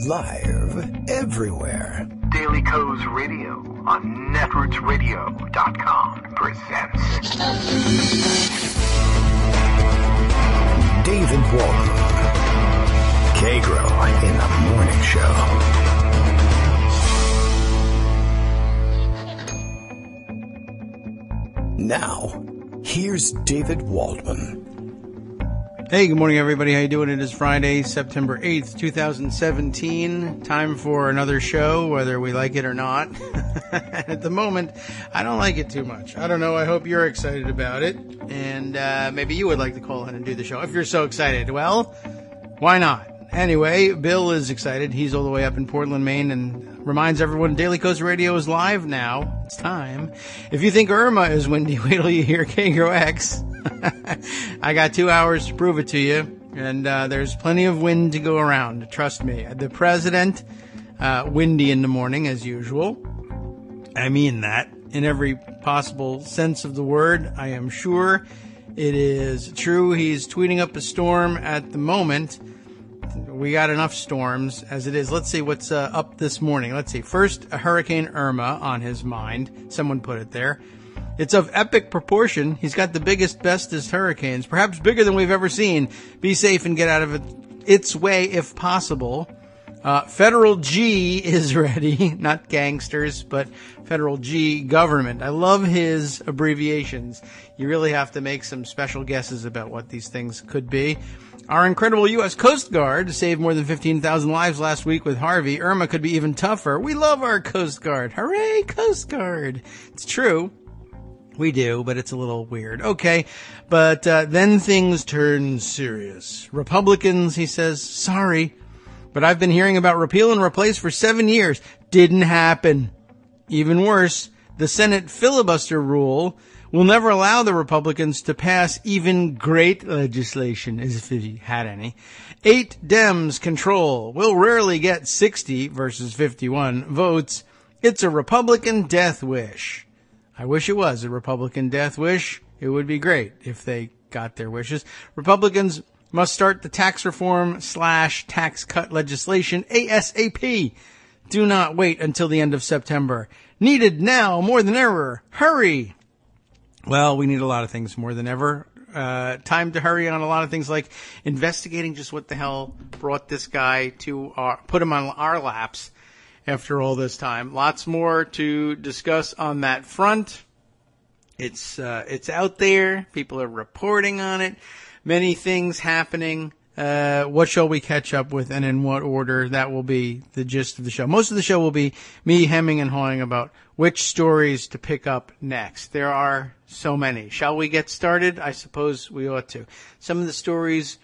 live everywhere. Daily Kos Radio on netrootsradio.com presents David Waldman, Kagro in the Morning Show. Now, here's David Waldman. Hey, good morning, everybody. How you doing? It is Friday, September 8th, 2017. Time for another show, whether we like it or not. At the moment, I don't like it too much. I don't know. I hope you're excited about it. And maybe you would like to call in and do the show. If you're so excited, well, why not? Anyway, Bill is excited. He's all the way up in Portland, Maine, and reminds everyone Daily Kos Radio is live now. It's time. If you think Irma is windy, wait till you hear Kagro X. I got 2 hours to prove it to you, and there's plenty of wind to go around. Trust me. The president, windy in the morning as usual. I mean that in every possible sense of the word. I am sure it is true. He's tweeting up a storm at the moment. We got enough storms as it is. Let's see what's up this morning. Let's see. First, a Hurricane Irma on his mind. Someone put it there. It's of epic proportion. He's got the biggest, bestest hurricanes, perhaps bigger than we've ever seen. Be safe and get out of its way if possible. Federal G is ready. Not gangsters, but Federal G, government. I love his abbreviations. You really have to make some special guesses about what these things could be. Our incredible U.S. Coast Guard saved more than 15,000 lives last week with Harvey. Irma could be even tougher. We love our Coast Guard. Hooray, Coast Guard. It's true. We do, but it's a little weird. Okay, but then things turn serious. Republicans, he says, sorry, but I've been hearing about repeal and replace for 7 years. Didn't happen. Even worse, the Senate filibuster rule will never allow the Republicans to pass even great legislation, as if he had any. 8 Dems control. Will rarely get 60 versus 51 votes. It's a Republican death wish. I wish it was a Republican death wish. It would be great if they got their wishes. Republicans must start the tax reform / tax cut legislation ASAP. Do not wait until the end of September. Needed now more than ever. Hurry. Well, we need a lot of things more than ever. Time to hurry on a lot of things like investigating just what the hell brought this guy to put him on our laps after all this time. Lots more to discuss on that front. It's out there. People are reporting on it. Many things happening. What shall we catch up with and in what order? That will be the gist of the show. Most of the show will be me hemming and hawing about which stories to pick up next. There are so many. Shall we get started? I suppose we ought to. Some of the stories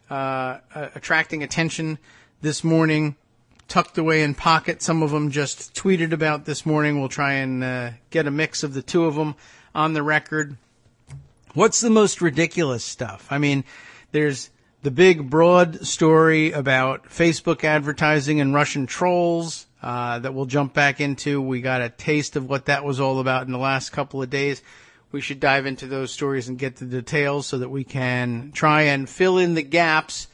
attracting attention this morning, tucked away in pocket. Some of them just tweeted about this morning. We'll try and get a mix of the two of them on the record. What's the most ridiculous stuff? I mean, there's the big, broad story about Facebook advertising and Russian trolls that we'll jump back into. We got a taste of what that was all about in the last couple of days. We should dive into those stories and get the details so that we can try and fill in the gaps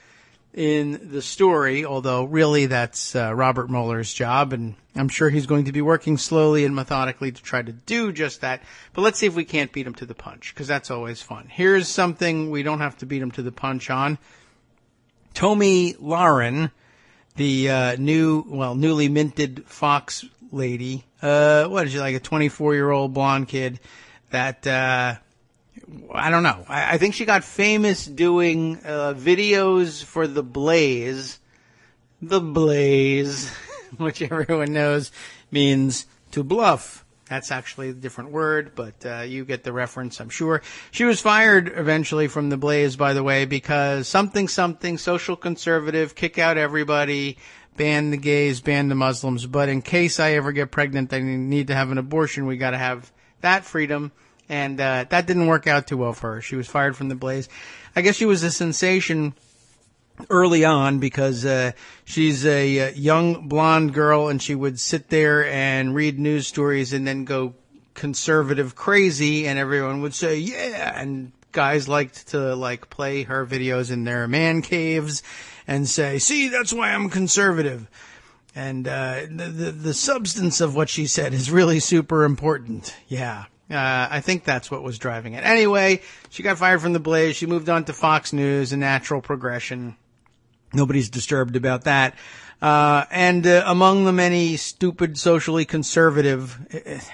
in the story, although really that's Robert Mueller's job, and I'm sure he's going to be working slowly and methodically to try to do just that. But let's see if we can't beat him to the punch, because that's always fun. Here's something we don't have to beat him to the punch on. Tomi Lahren, the newly minted Fox lady, what is she, like a 24-year-old blonde kid that I don't know. I think she got famous doing videos for The Blaze. The Blaze, which everyone knows means to bluff. That's actually a different word, but you get the reference, I'm sure. She was fired eventually from The Blaze, by the way, because something, social conservative, kick out everybody, ban the gays, ban the Muslims. But in case I ever get pregnant, I need to have an abortion, we got to have that freedom. And that didn't work out too well for her. She was fired from The Blaze. I guess she was a sensation early on because she's a young blonde girl, and she would sit there and read news stories and then go conservative crazy, and everyone would say, yeah, and guys liked to play her videos in their man caves and say, see, that's why I'm conservative. And the substance of what she said is really super important. Yeah. I think that's what was driving it. Anyway, she got fired from The Blaze. She moved on to Fox News, a natural progression. Nobody's disturbed about that. And among the many stupid socially conservative,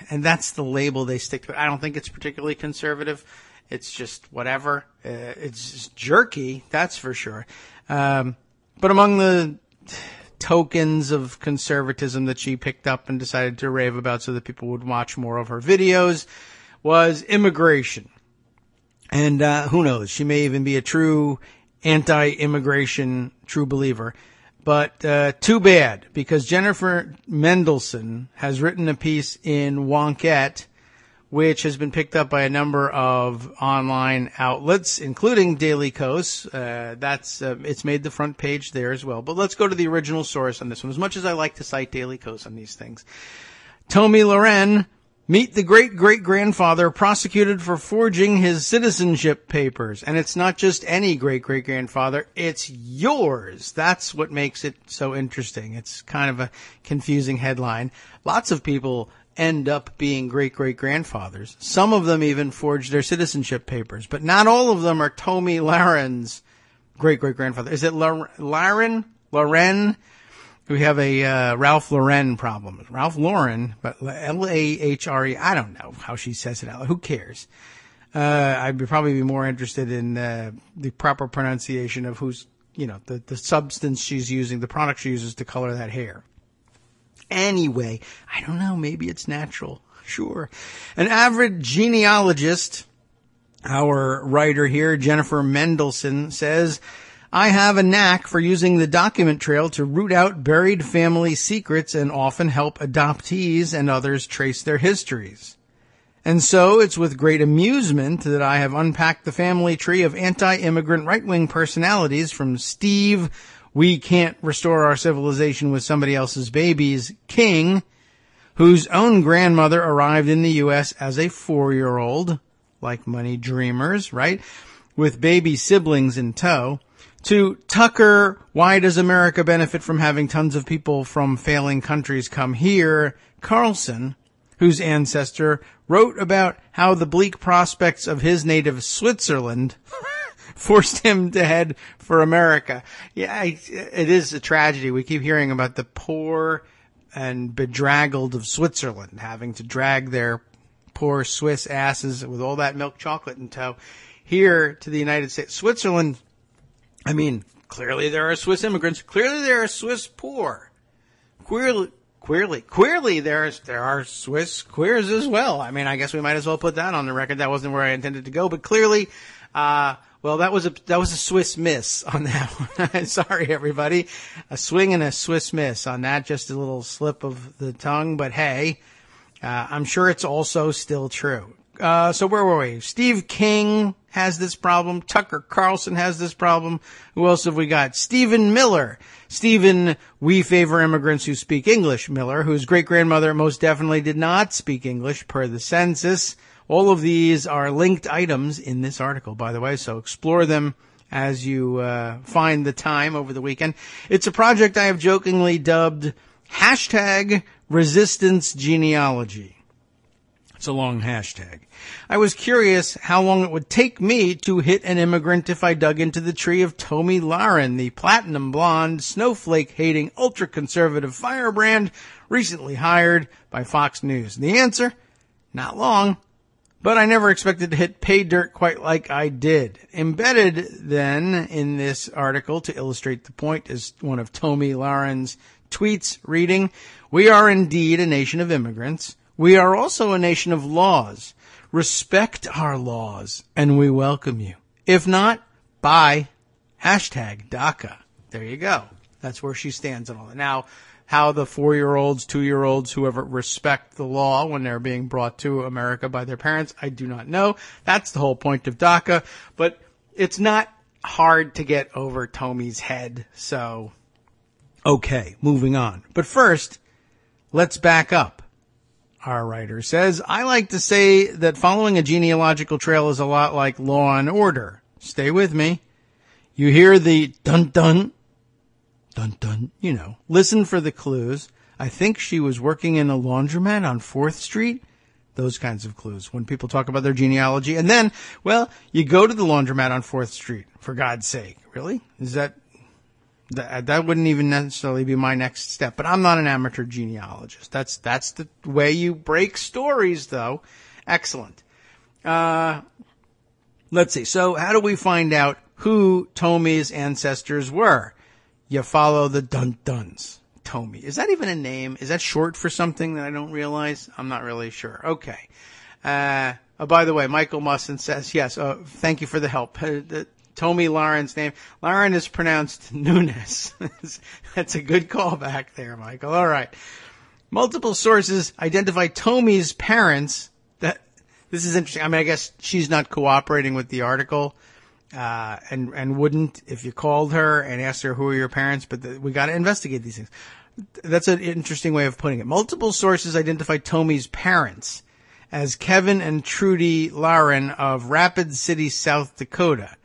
and that's the label they stick to. I don't think it's particularly conservative. It's just whatever. It's just jerky, that's for sure. But among the tokens of conservatism that she picked up and decided to rave about so that people would watch more of her videos was immigration. And who knows, she may even be a true anti-immigration true believer. But too bad, because Jennifer Mendelsohn has written a piece in Wonkette, which has been picked up by a number of online outlets, including Daily Kos. It's made the front page there as well. But let's go to the original source on this one. As much as I like to cite Daily Kos on these things. Tomi Lahren, meet the great-great-grandfather prosecuted for forging his citizenship papers. And it's not just any great-great-grandfather, it's yours. That's what makes it so interesting. It's kind of a confusing headline. Lots of people end up being great-great-grandfathers. Some of them even forged their citizenship papers, but not all of them are Tomi Lahren's great-great-grandfather. Is it Lahren? We have a Ralph Lauren problem. Ralph Lauren, but Lahre. I don't know how she says it out. Who cares? I'd probably be more interested in the proper pronunciation of who's, the substance she's using, the product she uses to color that hair. Anyway, I don't know, maybe it's natural. Sure. An avid genealogist, our writer here, Jennifer Mendelsohn, says, I have a knack for using the document trail to root out buried family secrets and often help adoptees and others trace their histories. And so it's with great amusement that I have unpacked the family tree of anti-immigrant right-wing personalities from Steve, we can't restore our civilization with somebody else's babies, King, whose own grandmother arrived in the U.S. as a 4-year-old, like money dreamers, right, with baby siblings in tow, to Tucker, why does America benefit from having tons of people from failing countries come here, Carlson, whose ancestor wrote about how the bleak prospects of his native Switzerland forced him to head for America. Yeah, it is a tragedy. We keep hearing about the poor and bedraggled of Switzerland having to drag their poor Swiss asses with all that milk chocolate in tow here to the United States. Switzerland, I mean, clearly there are Swiss immigrants. Clearly there are Swiss poor. Queerly there are Swiss queers as well. I mean, I guess we might as well put that on the record. That wasn't where I intended to go, but clearly, well, that was a Swiss miss on that one. Sorry, everybody. A swing and a Swiss miss on that. Just a little slip of the tongue. But hey, I'm sure it's also still true. So where were we? Steve King has this problem. Tucker Carlson has this problem. Who else have we got? Stephen Miller. Stephen, we favor immigrants who speak English, Miller, whose great-grandmother most definitely did not speak English per the census. All of these are linked items in this article, by the way, so explore them as you find the time over the weekend. It's a project I have jokingly dubbed #ResistanceGenealogy. It's a long hashtag. I was curious how long it would take me to hit an immigrant if I dug into the tree of Tomi Lahren, the platinum blonde, snowflake-hating, ultra-conservative firebrand recently hired by Fox News. The answer? Not long. But I never expected to hit pay dirt quite like I did. Embedded, then, in this article, to illustrate the point, is one of Tomi Lahren's tweets reading, "We are indeed a nation of immigrants. We are also a nation of laws. Respect our laws, and we welcome you. If not, bye. #DACA. There you go. That's where she stands on all that. Now, how the 4-year-olds, 2-year-olds, whoever respect the law when they're being brought to America by their parents, I do not know. That's the whole point of DACA. But it's not hard to get over Tomi's head. So, okay, moving on. But first, let's back up. Our writer says, I like to say that following a genealogical trail is a lot like Law and Order. Stay with me. You hear the dun-dun. Dun dun, listen for the clues. I think she was working in a laundromat on 4th Street. Those kinds of clues when people talk about their genealogy. And then, well, you go to the laundromat on 4th Street, for God's sake. Really? Is that wouldn't even necessarily be my next step, but I'm not an amateur genealogist. That's the way you break stories, though. Excellent. Let's see. So how do we find out who Tomi's ancestors were? You follow the dun-duns. Tomi. Is that even a name? Is that short for something that I don't realize? I'm not really sure. Okay. By the way, Michael Musson says, yes, thank you for the help. Tomi Lahren's name. Lahren is pronounced Nunes. That's a good callback there, Michael. All right. Multiple sources identify Tomi's parents. This is interesting. I mean, I guess she's not cooperating with the article. And wouldn't if you called her and asked her who are your parents, but we got to investigate these things. That's an interesting way of putting it. Multiple sources identify Tomi's parents as Kevin and Trudy Lahren of Rapid City, South Dakota,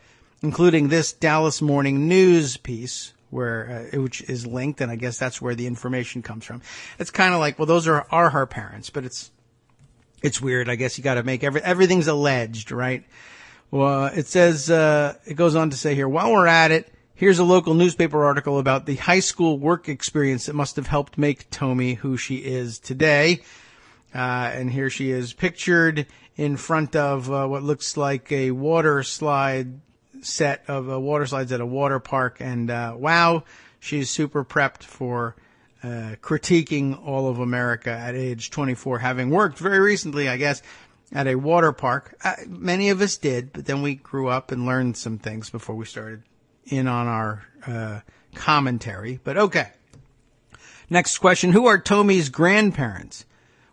including this Dallas Morning News piece which is linked, and I guess that's where the information comes from. It's kind of like, well, those are her parents, but it's weird. I guess you got to make everything's alleged, right? Well, it says, it goes on to say here, while we're at it, here's a local newspaper article about the high school work experience that must have helped make Tomi who she is today. And here she is pictured in front of what looks like a water slide set of water slides at a water park. And wow, she's super prepped for critiquing all of America at age 24, having worked very recently, I guess, at a water park. Many of us did, but then we grew up and learned some things before we started in on our commentary. But okay. Next question. Who are Tomi's grandparents?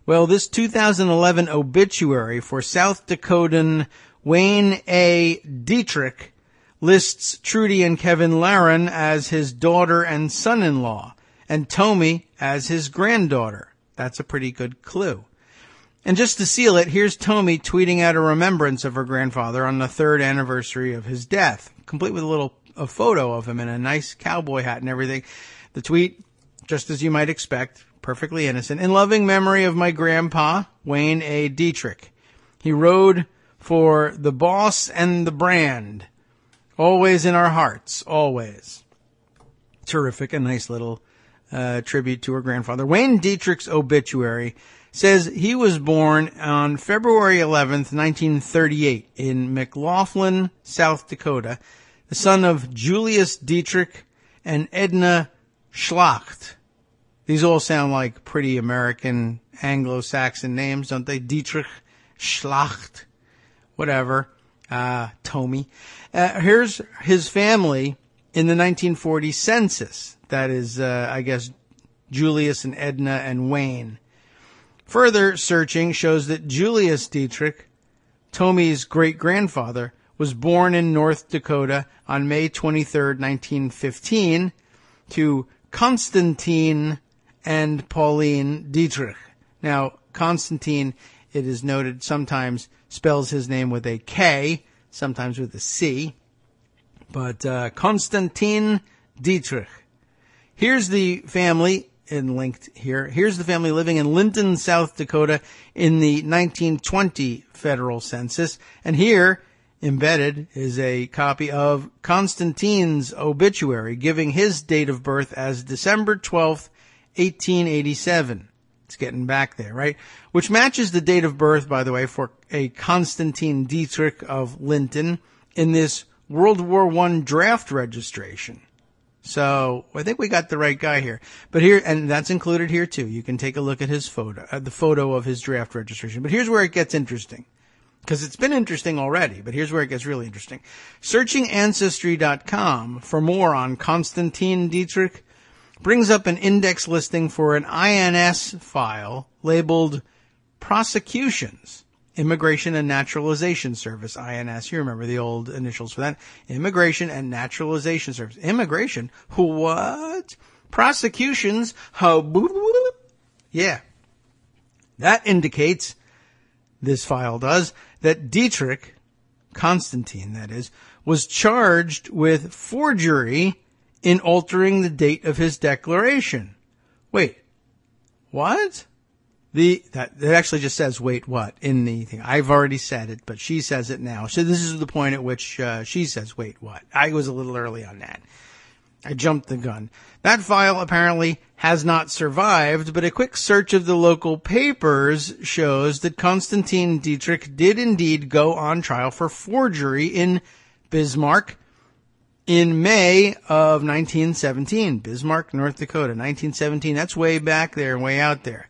Well, this 2011 obituary for South Dakotan Wayne A. Dietrich lists Trudy and Kevin Lahren as his daughter and son-in-law, and Tomi as his granddaughter. That's a pretty good clue. And just to seal it, here's Tomi tweeting out a remembrance of her grandfather on the 3rd anniversary of his death, complete with a photo of him in a nice cowboy hat and everything. The tweet, just as you might expect, perfectly innocent. In loving memory of my grandpa, Wayne A. Dietrich. He rode for the boss and the brand. Always in our hearts, always. Terrific, a nice little tribute to her grandfather. Wayne Dietrich's obituary says he was born on February 11th, 1938 in McLaughlin, South Dakota, the son of Julius Dietrich and Edna Schlacht. These all sound like pretty American Anglo-Saxon names, don't they? Dietrich, Schlacht, whatever. Tomi. Here's his family in the 1940 census. That is, I guess, Julius and Edna and Wayne. Further searching shows that Julius Dietrich, Tomi's great-grandfather, was born in North Dakota on May 23, 1915, to Konstantin and Pauline Dietrich. Now, Konstantin, it is noted, sometimes spells his name with a K, sometimes with a C, but Konstantin Dietrich. Here's the family. And linked here. Here's the family living in Linton, South Dakota in the 1920 federal census. And here, embedded, is a copy of Konstantin's obituary, giving his date of birth as December 12th, 1887. It's getting back there, right? Which matches the date of birth, by the way, for a Konstantin Dietrich of Linton in this World War I draft registration. So I think we got the right guy here. But here, and that's included here too. You can take a look at his photo, the photo of his draft registration. But here's where it gets interesting. Because it's been interesting already, but here's where it gets really interesting. Searching Ancestry.com for more on Konstantin Dietrich brings up an index listing for an INS file labeled Prosecutions. Immigration and Naturalization Service, INS. You remember the old initials for that. Immigration and Naturalization Service. Immigration? What? Prosecutions? Yeah. That indicates, this file does, that Dietrich, Konstantin that is, was charged with forgery in altering the date of his declaration. Wait, what? That actually just says, wait, what, in the thing. I've already said it, but she says it now. So this is the point at which she says, wait, what. I was a little early on that. I jumped the gun. That file apparently has not survived, but a quick search of the local papers shows that Konstantin Dietrich did indeed go on trial for forgery in Bismarck in May of 1917. Bismarck, North Dakota, 1917. That's way back there, way out there.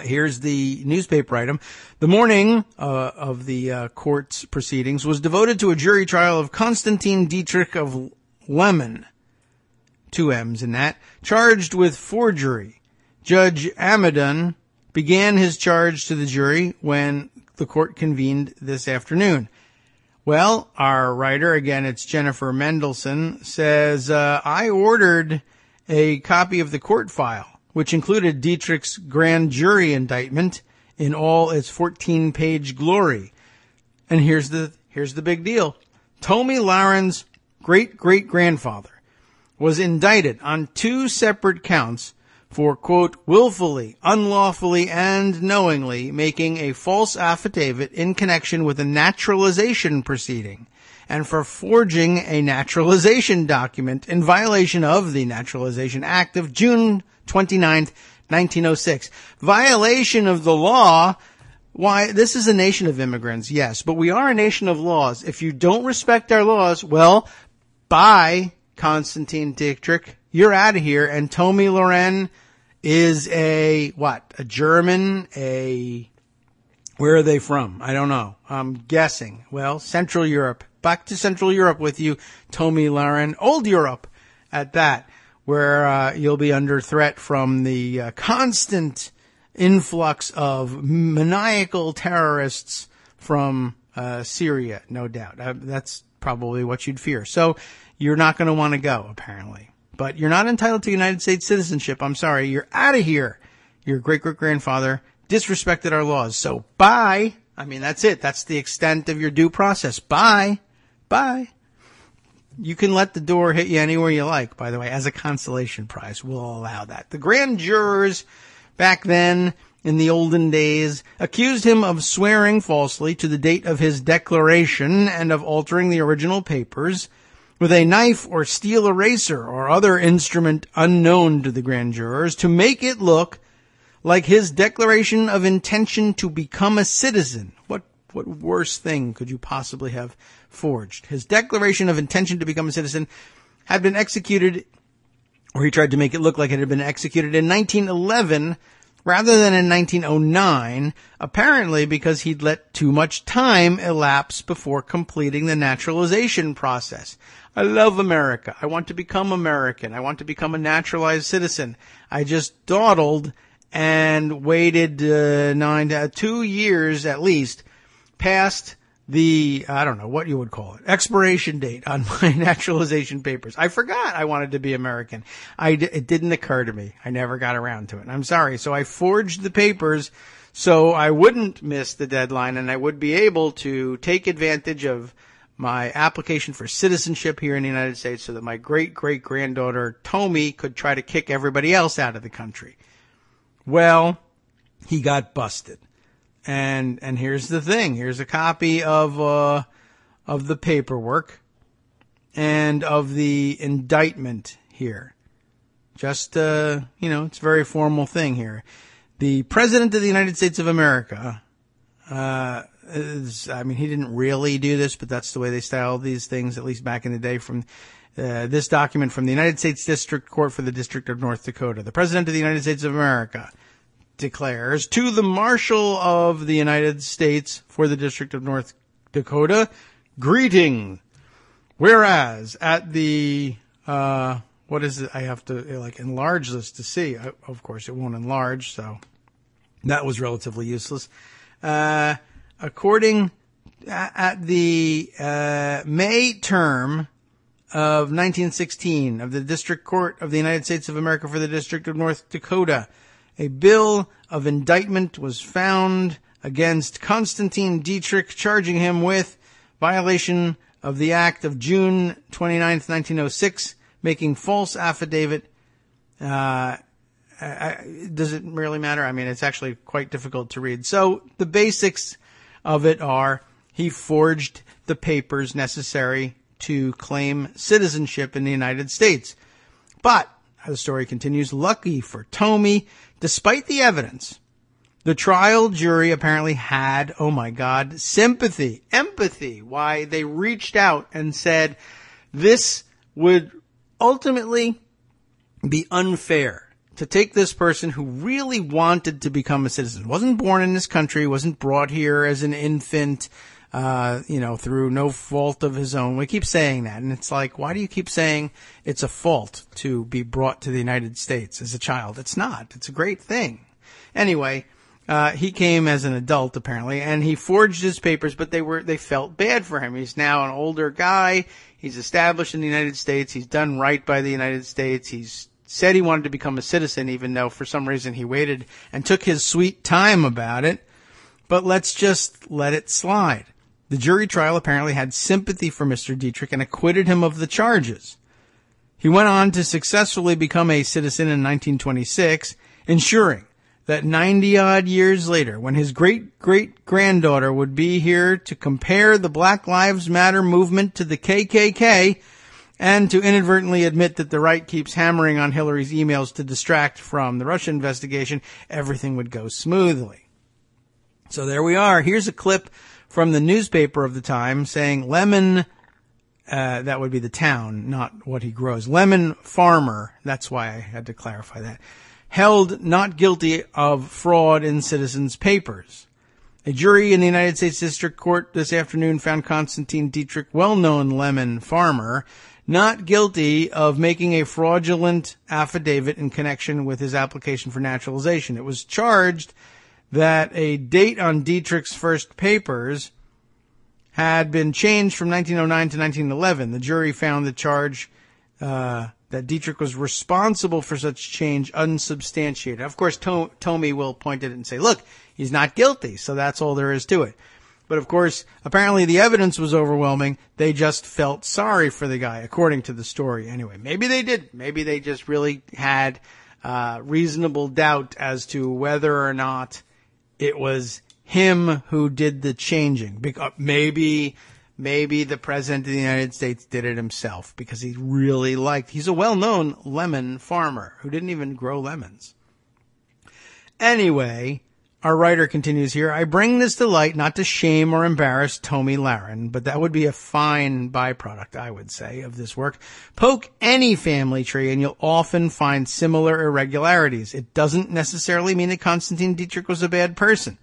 Here's the newspaper item. The morning of the court's proceedings was devoted to a jury trial of Konstantin Dietrich of Lemon, 2 M's in that, charged with forgery. Judge Amadon began his charge to the jury when the court convened this afternoon. Well, our writer, again, it's Jennifer Mendelson, says, I ordered a copy of the court file, which included Dietrich's grand jury indictment in all its 14-page glory. And here's the big deal. Tomi Lahren's great-great-grandfather was indicted on 2 separate counts for, quote, willfully, unlawfully, and knowingly making a false affidavit in connection with a naturalization proceeding, and for forging a naturalization document in violation of the Naturalization Act of June 29th, 1906. Violation of the law. Why, this is a nation of immigrants, yes, but we are a nation of laws. If you don't respect our laws, well, bye, Konstantin Dietrich. You're out of here. And Tomi Lahren is a German, where are they from? I don't know. I'm guessing. Well, Central Europe. Back to Central Europe with you, Tomi Lahren. Old Europe at that, where you'll be under threat from the constant influx of maniacal terrorists from Syria, no doubt. That's probably what you'd fear. So you're not going to want to go, apparently. But you're not entitled to United States citizenship. I'm sorry. You're out of here. Your great-great-grandfather disrespected our laws. So bye. I mean, that's it. That's the extent of your due process. Bye. Bye. You can let the door hit you anywhere you like, by the way, as a consolation prize. We'll allow that. The grand jurors back then, in the olden days, accused him of swearing falsely to the date of his declaration and of altering the original papers with a knife or steel eraser or other instrument unknown to the grand jurors to make it look like his declaration of intention to become a citizen. What worse thing could you possibly have forged? His declaration of intention to become a citizen had been executed, or he tried to make it look like it had been executed in 1911 rather than in 1909, apparently because he'd let too much time elapse before completing the naturalization process. I love America. I want to become American. I want to become a naturalized citizen. I just dawdled and waited 2 years at least past the, I don't know what you would call it, expiration date on my naturalization papers. I forgot I wanted to be American. It didn't occur to me. I never got around to it. I'm sorry. So I forged the papers so I wouldn't miss the deadline and I would be able to take advantage of my application for citizenship here in the United States so that my great-great-granddaughter Tomi could try to kick everybody else out of the country. Well, he got busted. And here's the thing. Here's a copy of the paperwork and of the indictment here. Just, it's a very formal thing here. The President of the United States of America, he didn't really do this, but that's the way they styled these things, at least back in the day, from this document from the United States District Court for the District of North Dakota. The President of the United States of America declares to the Marshal of the United States for the District of North Dakota, greeting. Whereas at the, what is it? I have to enlarge this to see. Of course, it won't enlarge, so that was relatively useless. According at the May term of 1916 of the District Court of the United States of America for the District of North Dakota, a bill of indictment was found against Konstantin Dietrich, charging him with violation of the Act of June 29th, 1906, making false affidavit. Does it really matter? I mean, it's actually quite difficult to read. So the basics of it are he forged the papers necessary to claim citizenship in the United States. But, the story continues, lucky for Tomi, despite the evidence, the trial jury apparently had, oh my God, sympathy, empathy. Why they reached out and said this would ultimately be unfair to take this person who really wanted to become a citizen, wasn't born in this country, wasn't brought here as an infant, through no fault of his own. We keep saying that, and it's like, why do you keep saying it's a fault to be brought to the United States as a child? It's not. It's a great thing. Anyway, he came as an adult, apparently, and he forged his papers, but they felt bad for him. He's now an older guy. He's established in the United States. He's done right by the United States. He's said he wanted to become a citizen, even though for some reason he waited and took his sweet time about it. But let's just let it slide. The jury trial apparently had sympathy for Mr. Dietrich and acquitted him of the charges. He went on to successfully become a citizen in 1926, ensuring that 90-odd years later, when his great-great-granddaughter would be here to compare the Black Lives Matter movement to the KKK and to inadvertently admit that the right keeps hammering on Hillary's emails to distract from the Russia investigation, everything would go smoothly. So there we are. Here's a clip from the newspaper of the time saying Lemon, that would be the town, not what he grows. Lemon farmer, that's why I had to clarify that, held not guilty of fraud in citizens' papers. A jury in the United States District Court this afternoon found Konstantin Dietrich, well-known Lemon farmer, not guilty of making a fraudulent affidavit in connection with his application for naturalization. It was charged that a date on Dietrich's first papers had been changed from 1909 to 1911. The jury found the charge that Dietrich was responsible for such change unsubstantiated. Of course, Tomi will point at it and say, look, he's not guilty, so that's all there is to it. But of course, apparently the evidence was overwhelming. They just felt sorry for the guy, according to the story. Anyway, maybe they did. Maybe they just really had reasonable doubt as to whether or not it was him who did the changing. Because maybe the president of the United States did it himself because he's a well-known lemon farmer who didn't even grow lemons. Anyway, our writer continues here. I bring this to light not to shame or embarrass Tomi Lahren, but that would be a fine byproduct, I would say, of this work. Poke any family tree and you'll often find similar irregularities. It doesn't necessarily mean that Konstantin Dietrich was a bad person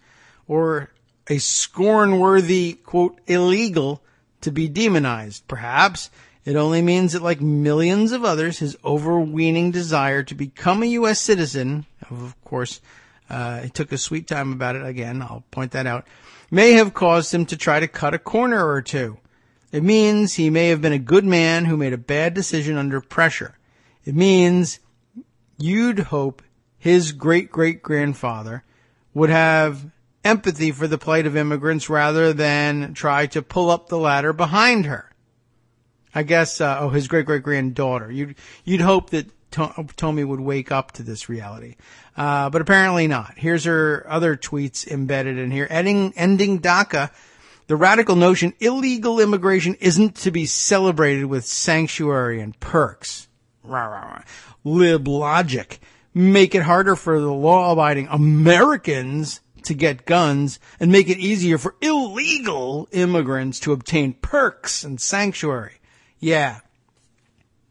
or a scorn-worthy, quote, illegal to be demonized. Perhaps it only means that, like millions of others, his overweening desire to become a U.S. citizen, of course, he took a sweet time about it, again, I'll point that out, may have caused him to try to cut a corner or two. It means he may have been a good man who made a bad decision under pressure. It means you'd hope his great-great-grandfather would have empathy for the plight of immigrants rather than try to pull up the ladder behind her. I guess, his great-great-granddaughter. You'd hope that Tomi would wake up to this reality. But apparently not. Here's her other tweets embedded in here. Ending DACA, the radical notion illegal immigration isn't to be celebrated with sanctuary and perks. Rah, rah, rah. Lib logic. Make it harder for the law-abiding Americans to get guns and make it easier for illegal immigrants to obtain perks and sanctuary. Yeah.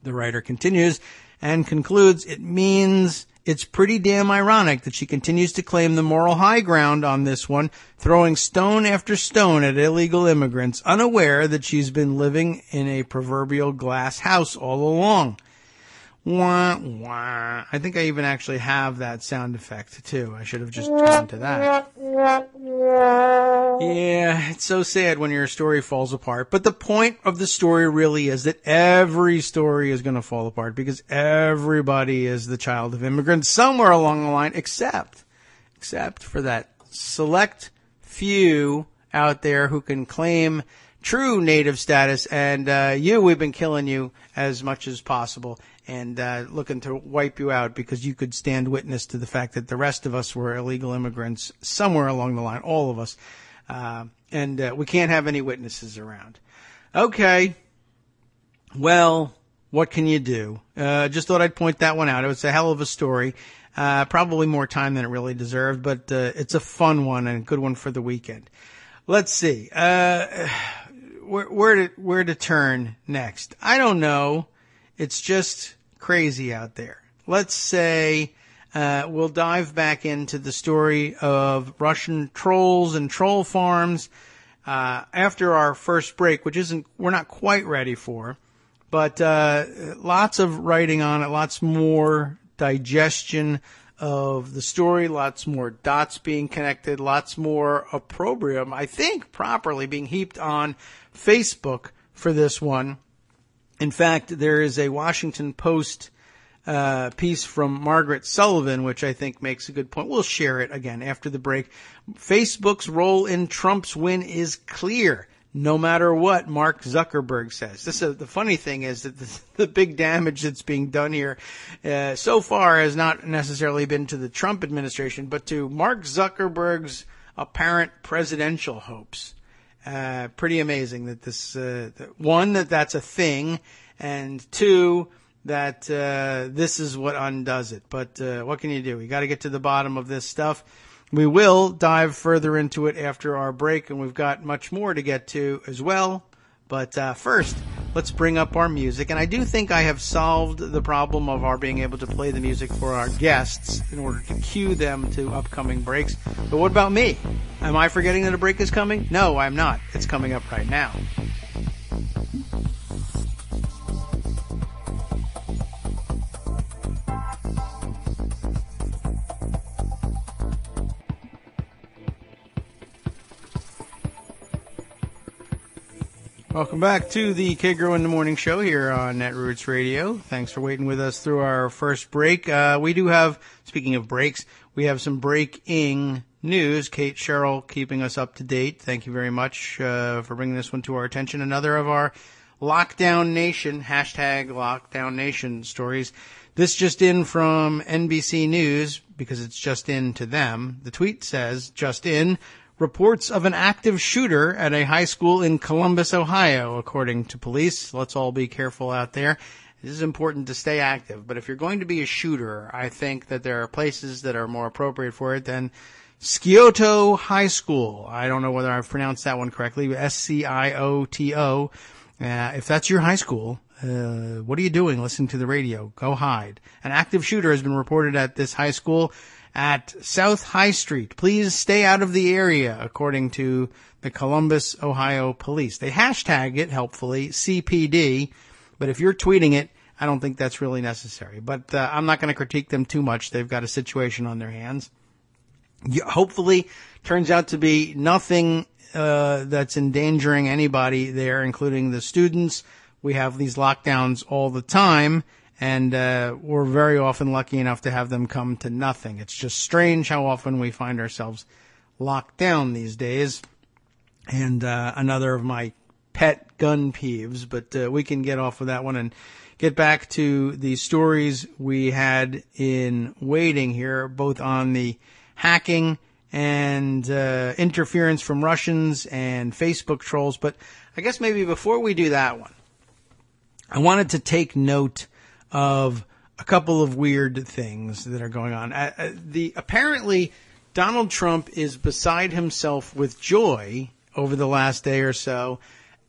The writer continues and concludes, it means it's pretty damn ironic that she continues to claim the moral high ground on this one, throwing stone after stone at illegal immigrants, unaware that she's been living in a proverbial glass house all along. Wah, wah. I think I even actually have that sound effect, too. I should have just gone to that. Yeah, it's so sad when your story falls apart. But the point of the story really is that every story is going to fall apart because everybody is the child of immigrants somewhere along the line, except for that select few out there who can claim true native status, and we've been killing you as much as possible and looking to wipe you out because you could stand witness to the fact that the rest of us were illegal immigrants somewhere along the line, all of us, and we can't have any witnesses around. Okay, well, what can you do? Just thought I'd point that one out. It was a hell of a story. Probably more time than it really deserved, but it's a fun one and a good one for the weekend. Let's see. Where to turn next? I don't know. It's just crazy out there. Let's say we'll dive back into the story of Russian trolls and troll farms after our first break, which we're not quite ready for, but lots of writing on it, lots more digestion of the story, lots more dots being connected, lots more opprobrium, I think, properly being heaped on Facebook for this one. In fact, there is a Washington Post piece from Margaret Sullivan, which I think makes a good point. We'll share it again after the break. Facebook's role in Trump's win is clear, no matter what Mark Zuckerberg says. The funny thing is that the big damage that's being done here so far has not necessarily been to the Trump administration, but to Mark Zuckerberg's apparent presidential hopes. Pretty amazing that one, that's a thing, and two, that this is what undoes it. But what can you do? You got to get to the bottom of this stuff. We will dive further into it after our break, and we've got much more to get to as well. But first, let's bring up our music. And I do think I have solved the problem of our being able to play the music for our guests in order to cue them to upcoming breaks. But what about me? Am I forgetting that a break is coming? No, I'm not. It's coming up right now. Welcome back to the Kagro in the Morning Show here on Netroots Radio. Thanks for waiting with us through our first break. We do have, speaking of breaks, we have some breaking news. Kate Sherrill keeping us up to date. Thank you very much for bringing this one to our attention. Another of our Lockdown Nation, hashtag Lockdown Nation stories. This just in from NBC News, because it's just in to them. The tweet says, just in, reports of an active shooter at a high school in Columbus, Ohio, according to police. Let's all be careful out there. It is important to stay active, but if you're going to be a shooter, I think that there are places that are more appropriate for it than Scioto High School. I don't know whether I've pronounced that one correctly, Scioto. If that's your high school, what are you doing listening to the radio? Go hide. An active shooter has been reported at this high school at South High Street. Please stay out of the area, according to the Columbus, Ohio police. They hashtag it, helpfully, CPD, but if you're tweeting it, I don't think that's really necessary. But I'm not going to critique them too much. They've got a situation on their hands. Hopefully, turns out to be nothing that's endangering anybody there, including the students. We have these lockdowns all the time, and we're very often lucky enough to have them come to nothing. It's just strange how often we find ourselves locked down these days. And another of my pet gun peeves, but we can get off of that one and get back to the stories we had in waiting here, both on the hacking and interference from Russians and Facebook trolls. But I guess maybe before we do that one, I wanted to take note of a couple of weird things that are going on. Apparently, Donald Trump is beside himself with joy over the last day or so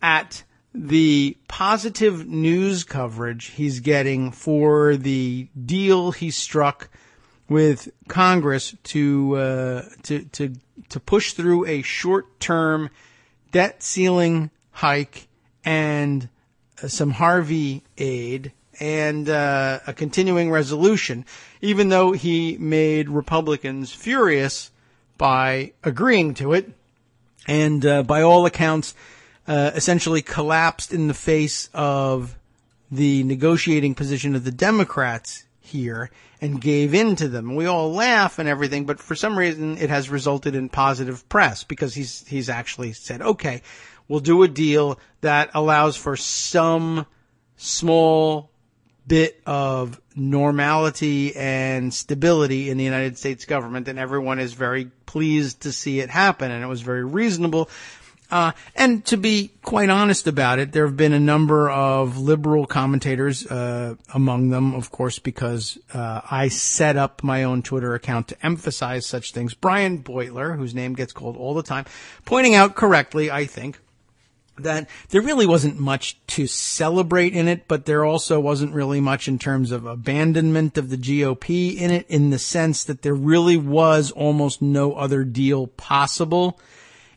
at the positive news coverage he's getting for the deal he struck with Congress to push through a short-term debt ceiling hike and some Harvey aid and a continuing resolution, even though he made Republicans furious by agreeing to it, and by all accounts, essentially collapsed in the face of the negotiating position of the Democrats here and gave in to them. We all laugh and everything, but for some reason it has resulted in positive press because he's actually said, okay, we'll do a deal that allows for some small bit of normality and stability in the United States government, and everyone is very pleased to see it happen, and it was very reasonable. And to be quite honest about it, there have been a number of liberal commentators, among them, of course, because I set up my own Twitter account to emphasize such things. Brian Beutler, whose name gets called all the time, pointing out correctly, I think, that there really wasn't much to celebrate in it, but there also wasn't really much in terms of abandonment of the GOP in it, in the sense that there really was almost no other deal possible.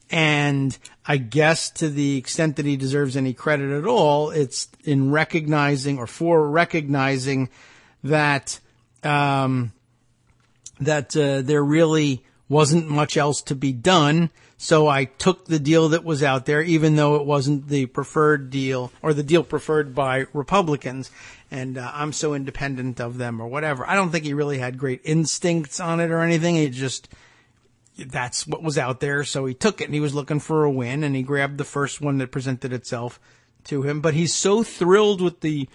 And I guess to the extent that he deserves any credit at all, it's in recognizing or for recognizing that there really wasn't much else to be done. So I took the deal that was out there, even though it wasn't the preferred deal or the deal preferred by Republicans. And I'm so independent of them or whatever. I don't think he really had great instincts on it or anything. He just, that's what was out there. So he took it and he was looking for a win and he grabbed the first one that presented itself to him. But he's so thrilled with the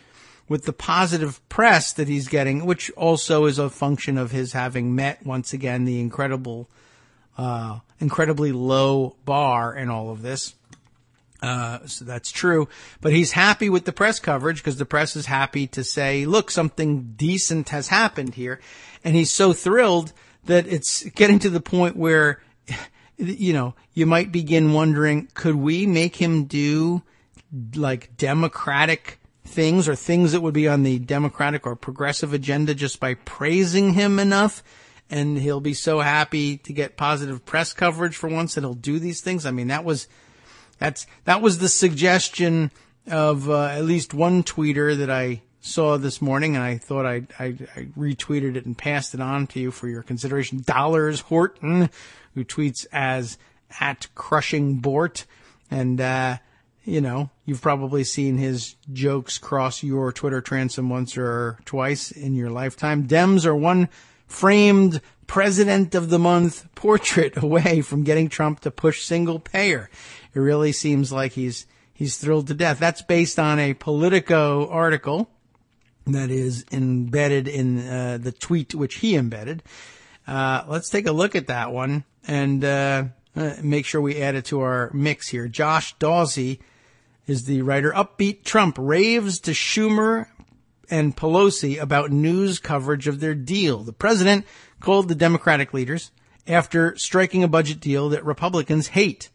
positive press that he's getting, which also is a function of his having met once again the incredibly low bar in all of this. So that's true. But he's happy with the press coverage because the press is happy to say, look, something decent has happened here. And he's so thrilled that it's getting to the point where, you know, you might begin wondering, could we make him do like Democratic things or things that would be on the Democratic or progressive agenda just by praising him enough? And he'll be so happy to get positive press coverage for once that he'll do these things. I mean, that was the suggestion of at least one tweeter that I saw this morning, and I thought I retweeted it and passed it on to you for your consideration. Dollars Horton, who tweets as @CrushingBort, and you know, you've probably seen his jokes cross your Twitter transom once or twice in your lifetime. Dems are one framed President of the Month portrait away from getting Trump to push single payer. It really seems like he's thrilled to death. That's based on a Politico article that is embedded in the tweet which he embedded. Let's take a look at that one and make sure we add it to our mix here. Josh Dawsey is the writer. Upbeat Trump raves to Schumer and Pelosi about news coverage of their deal. The president called the Democratic leaders after striking a budget deal that Republicans hate.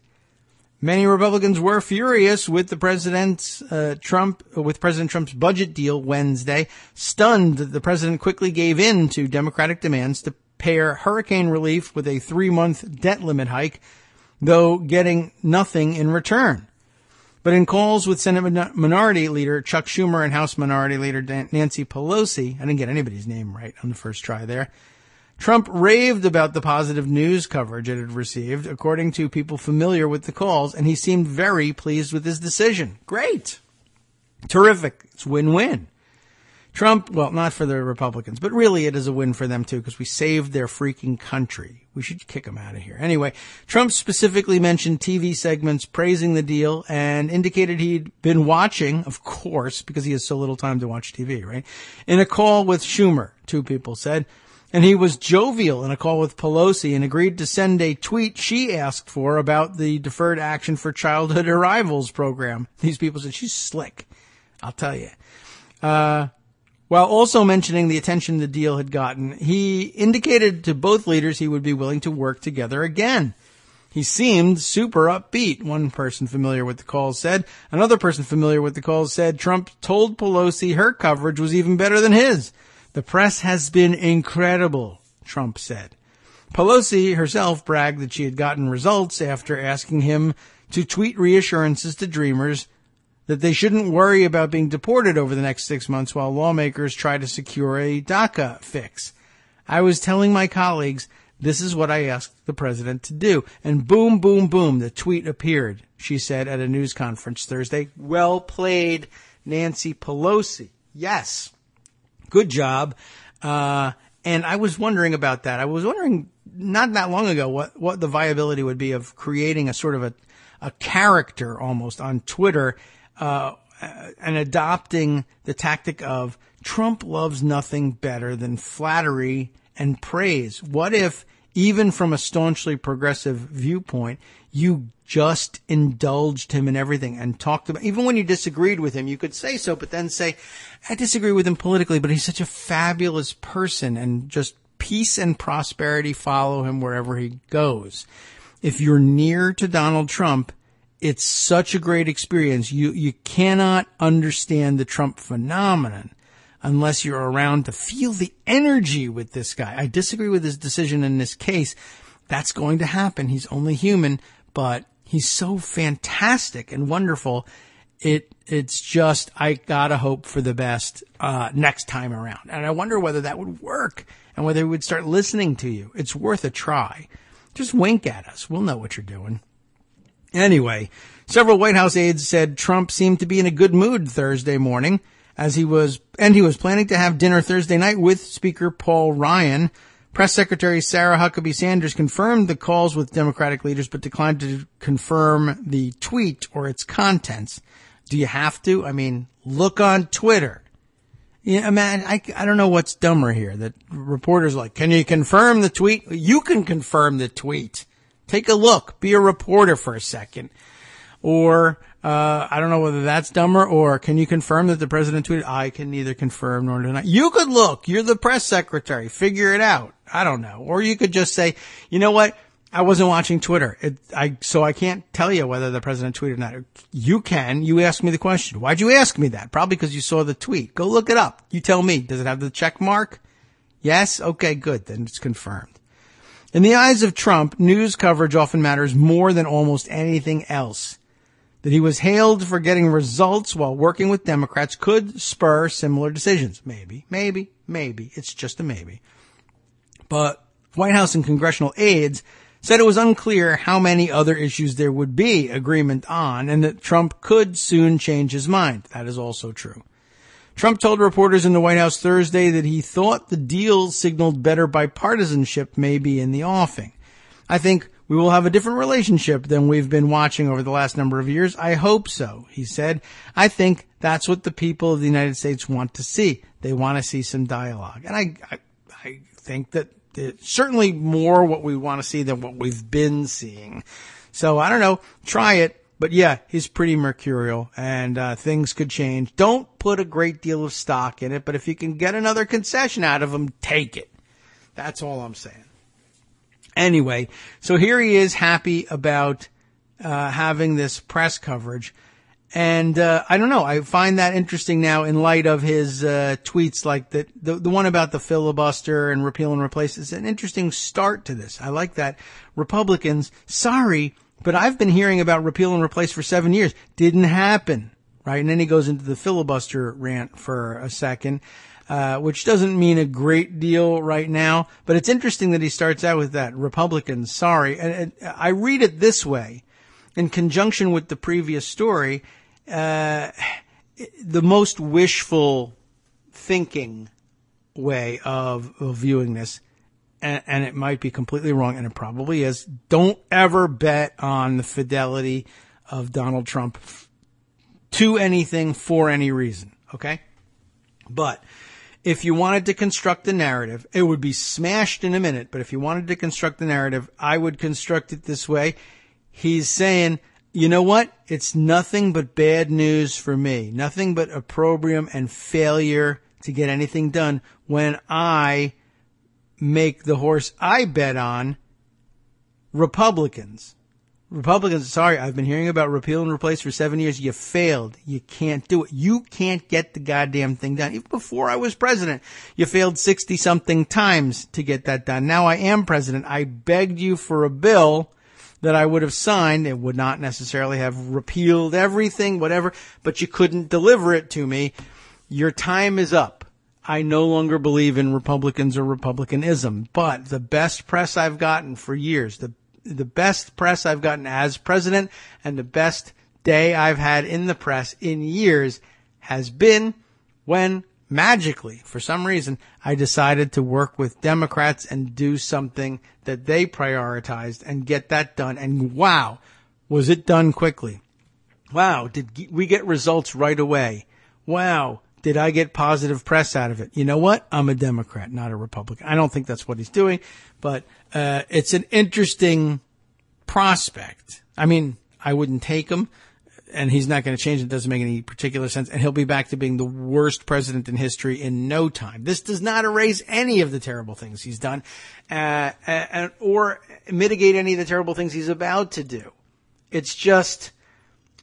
Many Republicans were furious with President Trump's budget deal Wednesday, stunned that the president quickly gave in to Democratic demands to pair hurricane relief with a 3-month debt limit hike, though getting nothing in return. But in calls with Senate Minority Leader Chuck Schumer and House Minority Leader Nancy Pelosi, I didn't get anybody's name right on the first try there, Trump raved about the positive news coverage it had received, according to people familiar with the calls, and he seemed very pleased with his decision. Great. Terrific. It's win-win. Trump, well, not for the Republicans, but really it is a win for them too, because we saved their freaking country. We should kick them out of here. Anyway, Trump specifically mentioned TV segments praising the deal and indicated he'd been watching, of course, because he has so little time to watch TV, right? In a call with Schumer, two people said, and he was jovial in a call with Pelosi and agreed to send a tweet she asked for about the Deferred Action for Childhood Arrivals program. These people said, she's slick, I'll tell you. While also mentioning the attention the deal had gotten, he indicated to both leaders he would be willing to work together again. He seemed super upbeat, one person familiar with the calls said. Another person familiar with the calls said Trump told Pelosi her coverage was even better than his. The press has been incredible, Trump said. Pelosi herself bragged that she had gotten results after asking him to tweet reassurances to Dreamers that they shouldn't worry about being deported over the next 6 months while lawmakers try to secure a DACA fix. I was telling my colleagues, this is what I asked the president to do. And boom, boom, boom, the tweet appeared, she said at a news conference Thursday. Well played, Nancy Pelosi. Yes. Good job. And I was wondering about that. I was wondering not that long ago what the viability would be of creating a sort of a character almost on Twitter, and adopting the tactic of Trump loves nothing better than flattery and praise. What if, even from a staunchly progressive viewpoint, you just indulged him in everything and talked about, even when you disagreed with him, you could say so, but then say, I disagree with him politically, but he's such a fabulous person, and just peace and prosperity follow him wherever he goes. If you're near to Donald Trump, it's such a great experience. You cannot understand the Trump phenomenon unless you're around to feel the energy with this guy. I disagree with his decision in this case. That's going to happen. He's only human, but he's so fantastic and wonderful. It's just, I gotta hope for the best, next time around. And I wonder whether that would work and whether he would start listening to you. It's worth a try. Just wink at us. We'll know what you're doing. Anyway, several White House aides said Trump seemed to be in a good mood Thursday morning, he was planning to have dinner Thursday night with Speaker Paul Ryan. Press Secretary Sarah Huckabee Sanders confirmed the calls with Democratic leaders, but declined to confirm the tweet or its contents. Do you have to? I mean, look on Twitter. Yeah, man, I don't know what's dumber here. That reporters are like, can you confirm the tweet? You can confirm the tweet. Take a look. Be a reporter for a second. Or, I don't know whether that's dumber, or can you confirm that the president tweeted? I can neither confirm nor deny. You could look. You're the press secretary. Figure it out. I don't know. Or you could just say, you know what? I wasn't watching Twitter. So I can't tell you whether the president tweeted or not. You can. You asked me the question. Why'd you ask me that? Probably because you saw the tweet. Go look it up. You tell me. Does it have the check mark? Yes? Okay, good. Then it's confirmed. In the eyes of Trump, news coverage often matters more than almost anything else. That he was hailed for getting results while working with Democrats could spur similar decisions. Maybe. It's just a maybe. But White House and congressional aides said it was unclear how many other issues there would be agreement on, and that Trump could soon change his mind. That is also true. Trump told reporters in the White House Thursday that he thought the deal signaled better bipartisanship may be in the offing. I think we will have a different relationship than we've been watching over the last number of years. I hope so, he said. I think that's what the people of the United States want to see. They want to see some dialogue. And I think that it's certainly more what we want to see than what we've been seeing. So I don't know. Try it. But yeah, he's pretty mercurial, and things could change. Don't put a great deal of stock in it, but if you can get another concession out of him, take it. That's all I'm saying. Anyway, so here he is, happy about having this press coverage. And I don't know, I find that interesting now in light of his tweets, like the one about the filibuster and repeal and replace. It's an interesting start to this. I like that. Republicans, sorry, but I've been hearing about repeal and replace for 7 years. Didn't happen, right? And then he goes into the filibuster rant for a second, which doesn't mean a great deal right now. But it's interesting that he starts out with that. Republicans, sorry. And I read it this way, in conjunction with the previous story, the most wishful thinking way of viewing this, and it might be completely wrong, and it probably is. Don't ever bet on the fidelity of Donald Trump to anything for any reason, okay? But if you wanted to construct the narrative, it would be smashed in a minute, but if you wanted to construct the narrative, I would construct it this way. He's saying, you know what? It's nothing but bad news for me. Nothing but opprobrium and failure to get anything done when I make the horse I bet on Republicans. Republicans, sorry, I've been hearing about repeal and replace for 7 years. You failed. You can't do it. You can't get the goddamn thing done. Even before I was president, you failed 60-something times to get that done. Now I am president. I begged you for a bill that I would have signed. It would not necessarily have repealed everything, whatever, but you couldn't deliver it to me. Your time is up. I no longer believe in Republicans or Republicanism, but the best press I've gotten for years, the best press I've gotten as president and the best day I've had in the press in years has been when magically, for some reason, I decided to work with Democrats and do something that they prioritized and get that done. And wow, was it done quickly. Wow, did we get results right away? Wow, did I get positive press out of it? You know what? I'm a Democrat, not a Republican. I don't think that's what he's doing, but it's an interesting prospect. I mean, I wouldn't take him, and he's not going to change. It doesn't make any particular sense, and he'll be back to being the worst president in history in no time. This does not erase any of the terrible things he's done, or mitigate any of the terrible things he's about to do. It's just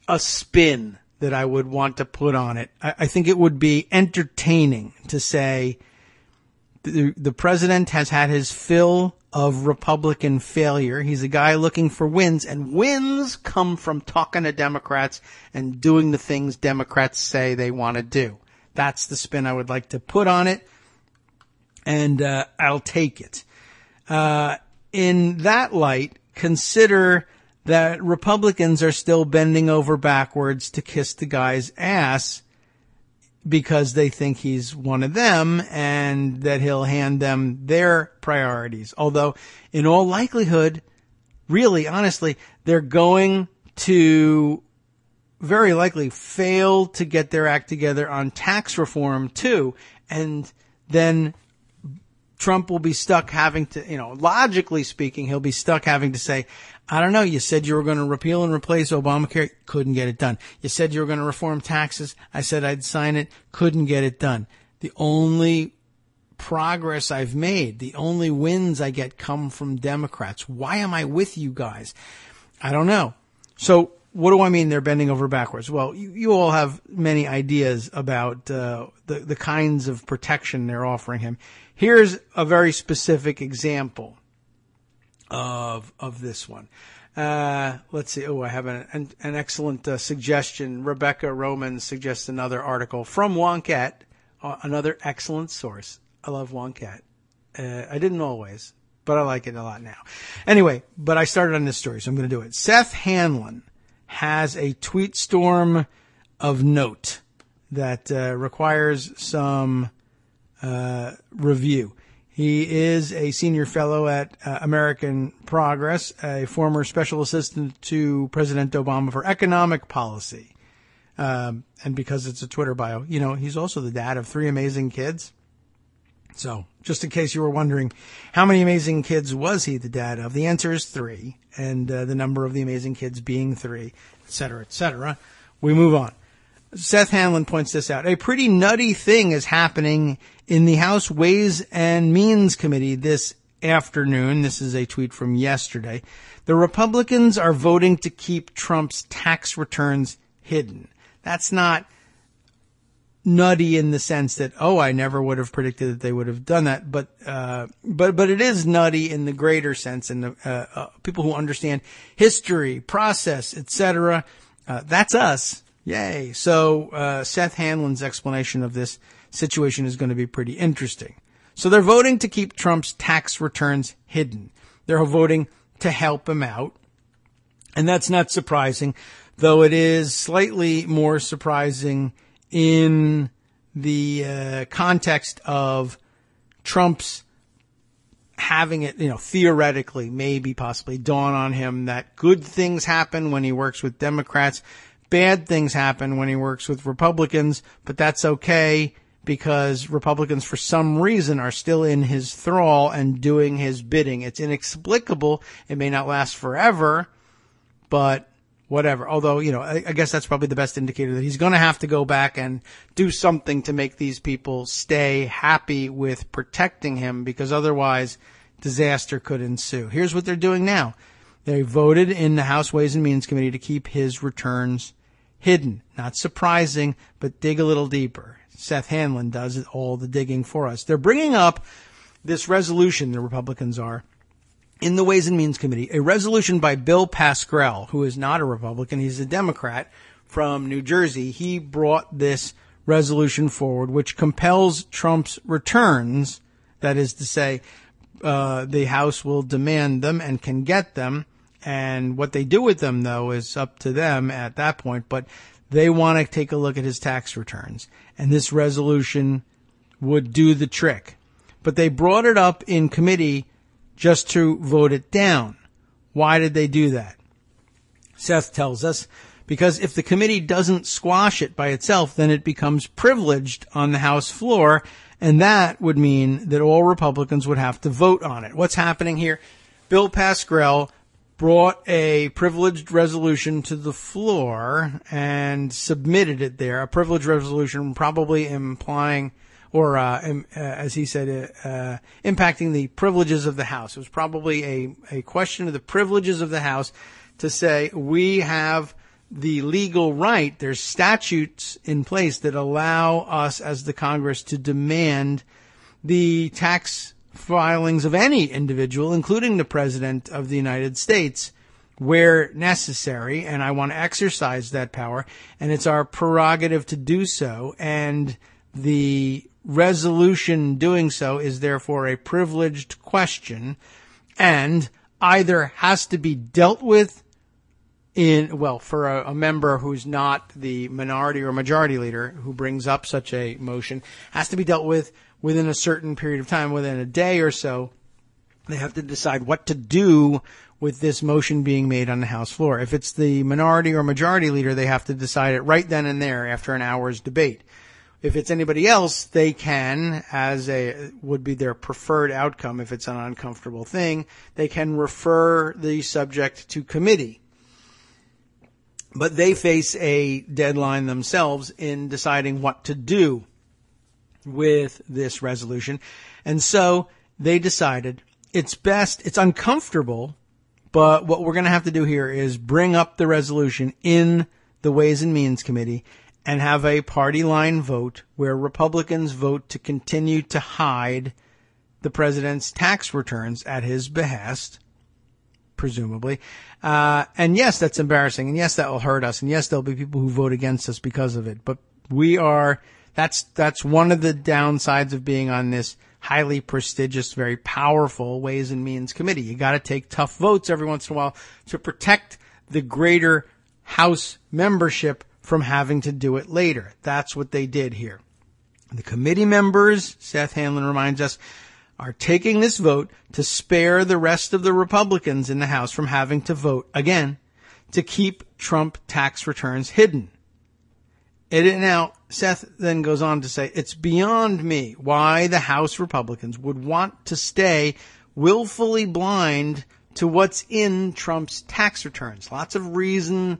a spin that I would want to put on it. I think it would be entertaining to say the president has had his fill of Republican failure. He's a guy looking for wins, and wins come from talking to Democrats and doing the things Democrats say they want to do. That's the spin I would like to put on it, and I'll take it. In that light, consider that Republicans are still bending over backwards to kiss the guy's ass because they think he's one of them and that he'll hand them their priorities. Although, in all likelihood, really, honestly, they're going to very likely fail to get their act together on tax reform, too. And then Trump will be stuck having to, logically speaking, he'll be stuck having to say, I don't know, you said you were going to repeal and replace Obamacare, couldn't get it done. You said you were going to reform taxes, I said I'd sign it, couldn't get it done. The only progress I've made, the only wins I get come from Democrats. Why am I with you guys? I don't know. So what do I mean they're bending over backwards? Well, you all have many ideas about the kinds of protection they're offering him. Here's a very specific example of this one. Let's see. Oh, I have an excellent suggestion. Rebecca Roman suggests another article from Wonkat, another excellent source. I love Wonkat. I didn't always, but I like it a lot now. Anyway, but I started on this story, so I'm going to do it. Seth Hanlon has a tweet storm of note that requires some review. He is a senior fellow at American Progress, a former special assistant to President Obama for economic policy. And because it's a Twitter bio, he's also the dad of 3 amazing kids. So just in case you were wondering, how many amazing kids was he the dad of? The answer is 3, and the number of the amazing kids being 3, et cetera, et cetera. We move on. Seth Hanlon points this out. A pretty nutty thing is happening in the House Ways and Means Committee this afternoon. This is a tweet from yesterday. The Republicans are voting to keep Trump's tax returns hidden. That's not nutty in the sense that, I never would have predicted that they would have done that. But it is nutty in the greater sense, and the people who understand history, process, etc. That's us. Yay. So Seth Hanlon's explanation of this situation is going to be pretty interesting. So they're voting to keep Trump's tax returns hidden. They're voting to help him out. And that's not surprising, though it is slightly more surprising in the context of Trump's having it, theoretically, maybe possibly dawn on him that good things happen when he works with Democrats. Bad things happen when he works with Republicans, but that's okay because Republicans, for some reason, are still in his thrall and doing his bidding. It's inexplicable. It may not last forever, but whatever. Although, I guess that's probably the best indicator that he's going to have to go back and do something to make these people stay happy with protecting him, because otherwise disaster could ensue. Here's what they're doing now. They voted in the House Ways and Means Committee to keep his returns hidden. Not surprising, but dig a little deeper. Seth Hanlon does all the digging for us. They're bringing up this resolution, the Republicans are, in the Ways and Means Committee, a resolution by Bill Pascrell, who is not a Republican. He's a Democrat from New Jersey. He brought this resolution forward, which compels Trump's returns. That is to say, the House will demand them and can get them. And what they do with them, though, is up to them at that point. But they want to take a look at his tax returns. And this resolution would do the trick. But they brought it up in committee just to vote it down. Why did they do that? Seth tells us, because if the committee doesn't squash it by itself, then it becomes privileged on the House floor, and that would mean that all Republicans would have to vote on it. What's happening here? Bill Pascrell brought a privileged resolution to the floor and submitted it there, a privileged resolution probably implying, or as he said, impacting the privileges of the House. It was probably a question of the privileges of the House to say we have the legal right, there's statutes in place that allow us as the Congress to demand the tax filings of any individual, including the President of the United States, where necessary, and I want to exercise that power, and it's our prerogative to do so, and the resolution doing so is therefore a privileged question, and either has to be dealt with for a member who's not the minority or majority leader who brings up such a motion, has to be dealt with within a certain period of time, within a day or so. They have to decide what to do with this motion being made on the House floor. If it's the minority or majority leader, they have to decide it right then and there after an hour's debate. If it's anybody else, they can, would be their preferred outcome if it's an uncomfortable thing, they can refer the subject to committee. But they face a deadline themselves in deciding what to do with this resolution. And so they decided it's uncomfortable, but what we're going to have to do here is bring up the resolution in the Ways and Means Committee and have a party line vote where Republicans vote to continue to hide the president's tax returns at his behest, presumably. And yes, that's embarrassing. And yes, that will hurt us. And yes, there'll be people who vote against us because of it. But that's one of the downsides of being on this highly prestigious, very powerful Ways and Means Committee. You got to take tough votes every once in a while to protect the greater House membership from having to do it later. That's what they did here. The committee members, Seth Hanlon reminds us, are taking this vote to spare the rest of the Republicans in the House from having to vote again to keep Trump tax returns hidden. Now, Seth then goes on to say, it's beyond me why the House Republicans would want to stay willfully blind to what's in Trump's tax returns. Lots of reason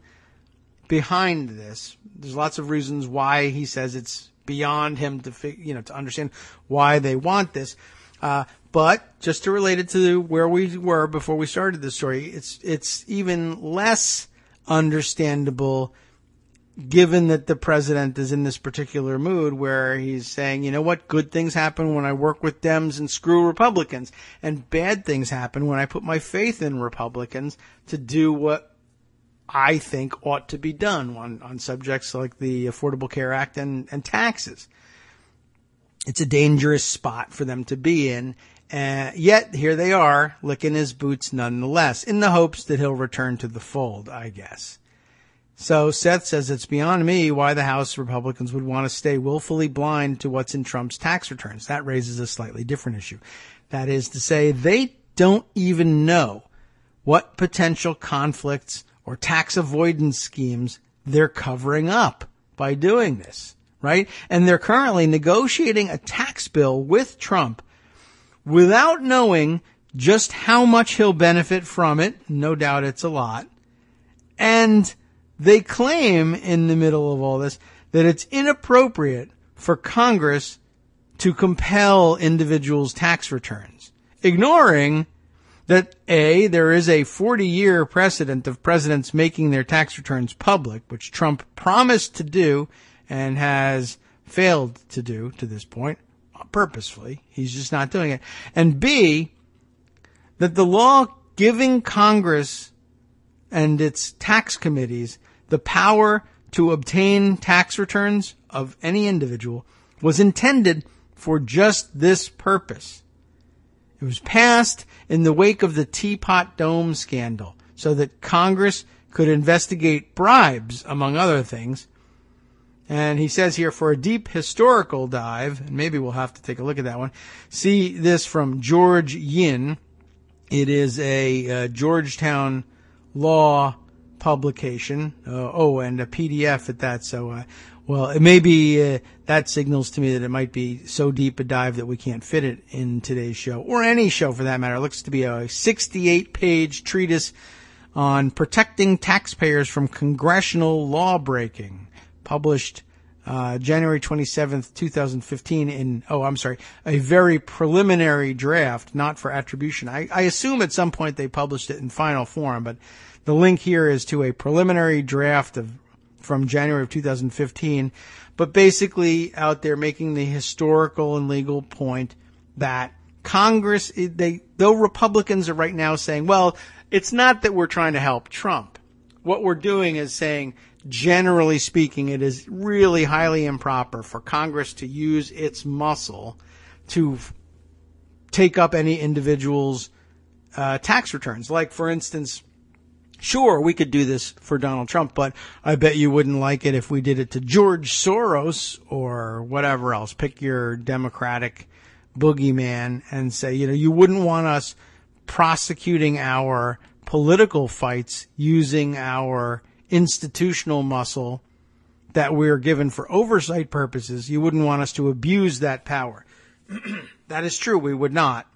behind this. There's lots of reasons why he says it's beyond him to understand why they want this. But just to relate it to where we were before we started this story, it's even less understandable given that the president is in this particular mood where he's saying, you know what, good things happen when I work with Dems and screw Republicans, and bad things happen when I put my faith in Republicans to do what I think ought to be done on subjects like the Affordable Care Act and taxes. It's a dangerous spot for them to be in. Yet here they are, licking his boots nonetheless, in the hopes that he'll return to the fold, I guess. So Seth says it's beyond me why the House Republicans would want to stay willfully blind to what's in Trump's tax returns. That raises a slightly different issue. That is to say, they don't even know what potential conflicts or tax avoidance schemes they're covering up by doing this, right? And they're currently negotiating a tax bill with Trump without knowing just how much he'll benefit from it. No doubt it's a lot. And they claim in the middle of all this that it's inappropriate for Congress to compel individuals' tax returns, ignoring that there is a 40-year precedent of presidents making their tax returns public, which Trump promised to do and has failed to do to this point purposefully. He's just not doing it. And B, that the law giving Congress and its tax committees the power to obtain tax returns of any individual was intended for just this purpose. It was passed in the wake of the Teapot Dome scandal so that Congress could investigate bribes, among other things, And he says here, for a deep historical dive, and maybe we'll have to take a look at that one, see this from George Yin. It is a Georgetown law publication. And a PDF at that. So, well, it may be, that signals to me that it might be so deep a dive that we can't fit it in today's show, or any show for that matter. It looks to be a 68-page treatise on protecting taxpayers from congressional law breaking, published January 27th, 2015 a very preliminary draft, not for attribution. I assume at some point they published it in final form, but the link here is to a preliminary draft from January of 2015, but basically out there making the historical and legal point that Congress, though Republicans are right now saying, well, it's not that we're trying to help Trump. What we're doing is saying, generally speaking, it is really highly improper for Congress to use its muscle to take up any individual's tax returns. Like, for instance, sure, we could do this for Donald Trump, but I bet you wouldn't like it if we did it to George Soros or whatever else. Pick your Democratic boogeyman and say, you wouldn't want us prosecuting our political fights using our institutional muscle that we're given for oversight purposes. You wouldn't want us to abuse that power. That is true. We would not.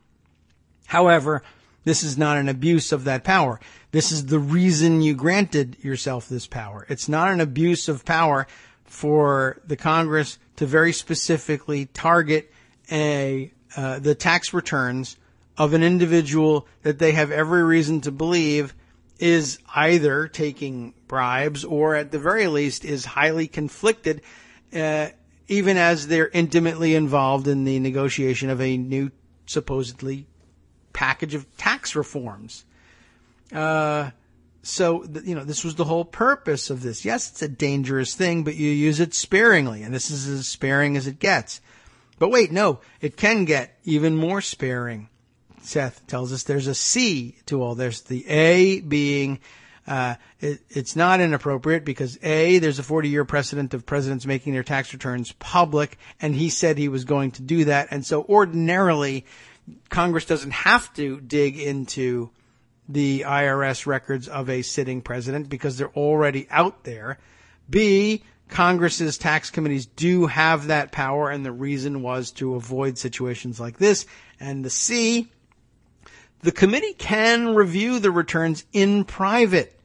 However, this is not an abuse of that power. This is the reason you granted yourself this power. It's not an abuse of power for the Congress to very specifically target the tax returns of an individual that they have every reason to believe is either taking bribes or at the very least is highly conflicted, even as they're intimately involved in the negotiation of a new supposedly package of tax reforms. So, this was the whole purpose of this. Yes, it's a dangerous thing, but you use it sparingly, and this is as sparing as it gets. But wait, no, it can get even more sparing. Seth tells us there's a C to all this. The A being, it's not inappropriate because A, there's a 40-year precedent of presidents making their tax returns public, and he said he was going to do that. And so ordinarily, Congress doesn't have to dig into the IRS records of a sitting president because they're already out there. B, Congress's tax committees do have that power, and the reason was to avoid situations like this. And the C, the committee can review the returns in private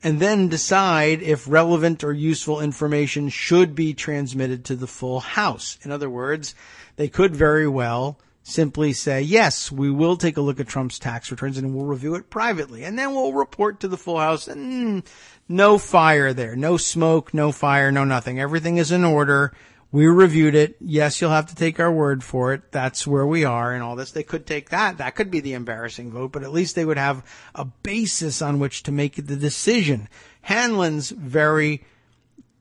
and then decide if relevant or useful information should be transmitted to the full House. In other words, they could very well simply say, yes, we will take a look at Trump's tax returns and we'll review it privately. And then we'll report to the full House. And no fire there. No smoke, no fire, no nothing. Everything is in order. We reviewed it. Yes, you'll have to take our word for it. That's where we are and all this. They could take that. That could be the embarrassing vote, but at least they would have a basis on which to make the decision. Hanlon's very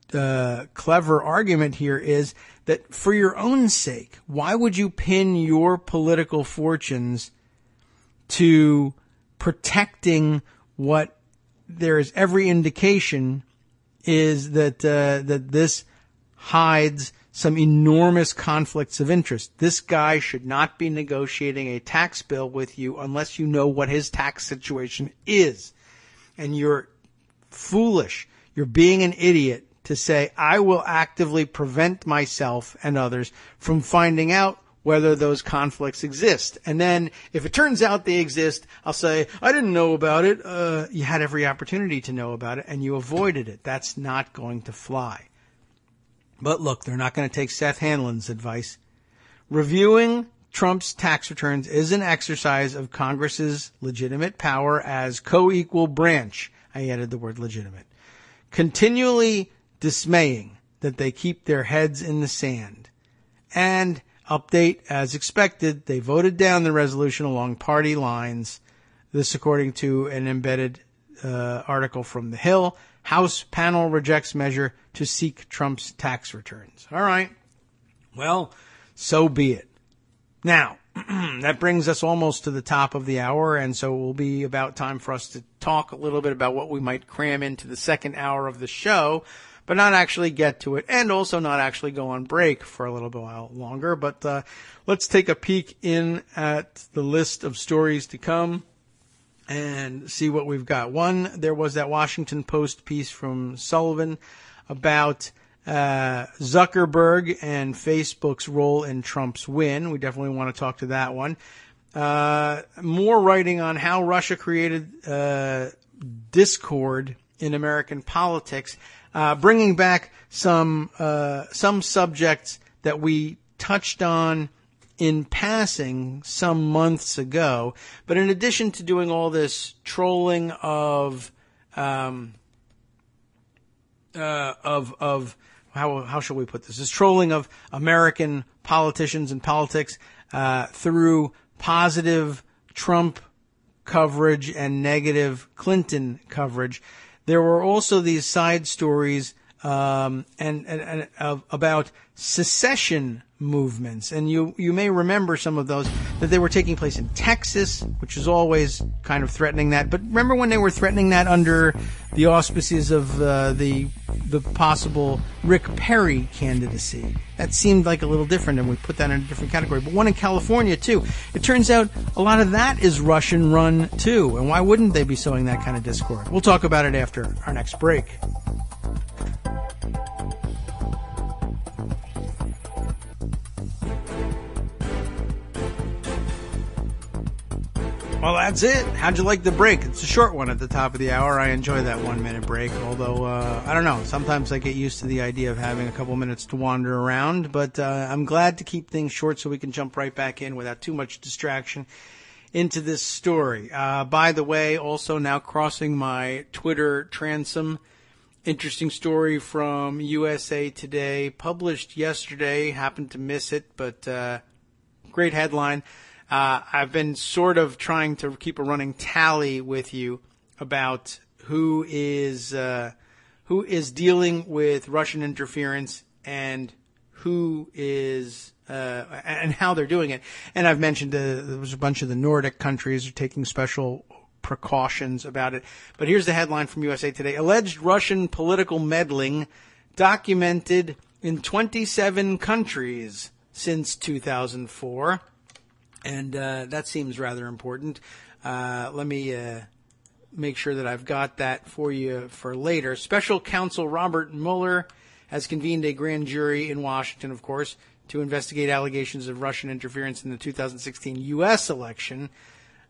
clever argument here is that for your own sake, why would you pin your political fortunes to protecting what there is every indication is that that this hides some enormous conflicts of interest? This guy should not be negotiating a tax bill with you unless you know what his tax situation is. And you're foolish. You're being an idiot to say, I will actively prevent myself and others from finding out whether those conflicts exist. And then if it turns out they exist, I'll say, I didn't know about it. You had every opportunity to know about it and you avoided it. That's not going to fly. But look, they're not going to take Seth Hanlon's advice. Reviewing Trump's tax returns is an exercise of Congress's legitimate power as co-equal branch. I added the word legitimate. Continually dismaying that they keep their heads in the sand. And update, as expected, they voted down the resolution along party lines. This according to an embedded article from The Hill. House panel rejects measure to seek Trump's tax returns. All right. Well, so be it. Now, that brings us almost to the top of the hour, and so it will be about time for us to talk a little bit about what we might cram into the second hour of the show. but not actually get to it, and also not actually go on break for a little while longer. But let's take a peek in at the list of stories to come and see what we've got. One, there was that Washington Post piece from Sullivan about Zuckerberg and Facebook's role in Trump's win. We definitely want to talk to that one. More writing on how Russia created discord in American politics, bringing back some subjects that we touched on in passing some months ago. But in addition to doing all this trolling of how shall we put this? This trolling of American politicians and politics through positive Trump coverage and negative Clinton coverage. There were also these side stories about secession movements, and you may remember some of those, that they were taking place in Texas, which is always kind of threatening that. But remember when they were threatening that under the auspices of the possible Rick Perry candidacy? That seemed like a little different, and we put that in a different category. But one in California too. It turns out a lot of that is Russian run too, and why wouldn't they be sowing that kind of discord? We'll talk about it after our next break. Well, that's it. How'd you like the break? It's a short one at the top of the hour. I enjoy that 1 minute break, although, I don't know. Sometimes I get used to the idea of having a couple minutes to wander around, but I'm glad to keep things short so we can jump right back in without too much distraction into this story. By the way, also now crossing my Twitter transom, interesting story from USA Today, published yesterday. Happened to miss it, but great headline. I've been sort of trying to keep a running tally with you about who is dealing with Russian interference and who is and how they're doing it. And I've mentioned there was a bunch of the Nordic countries are taking special precautions about it. But here's the headline from USA Today: alleged Russian political meddling documented in 27 countries since 2004. And that seems rather important. Let me make sure that I've got that for you for later. Special counsel Robert Mueller has convened a grand jury in Washington, of course, to investigate allegations of Russian interference in the 2016 U.S. election.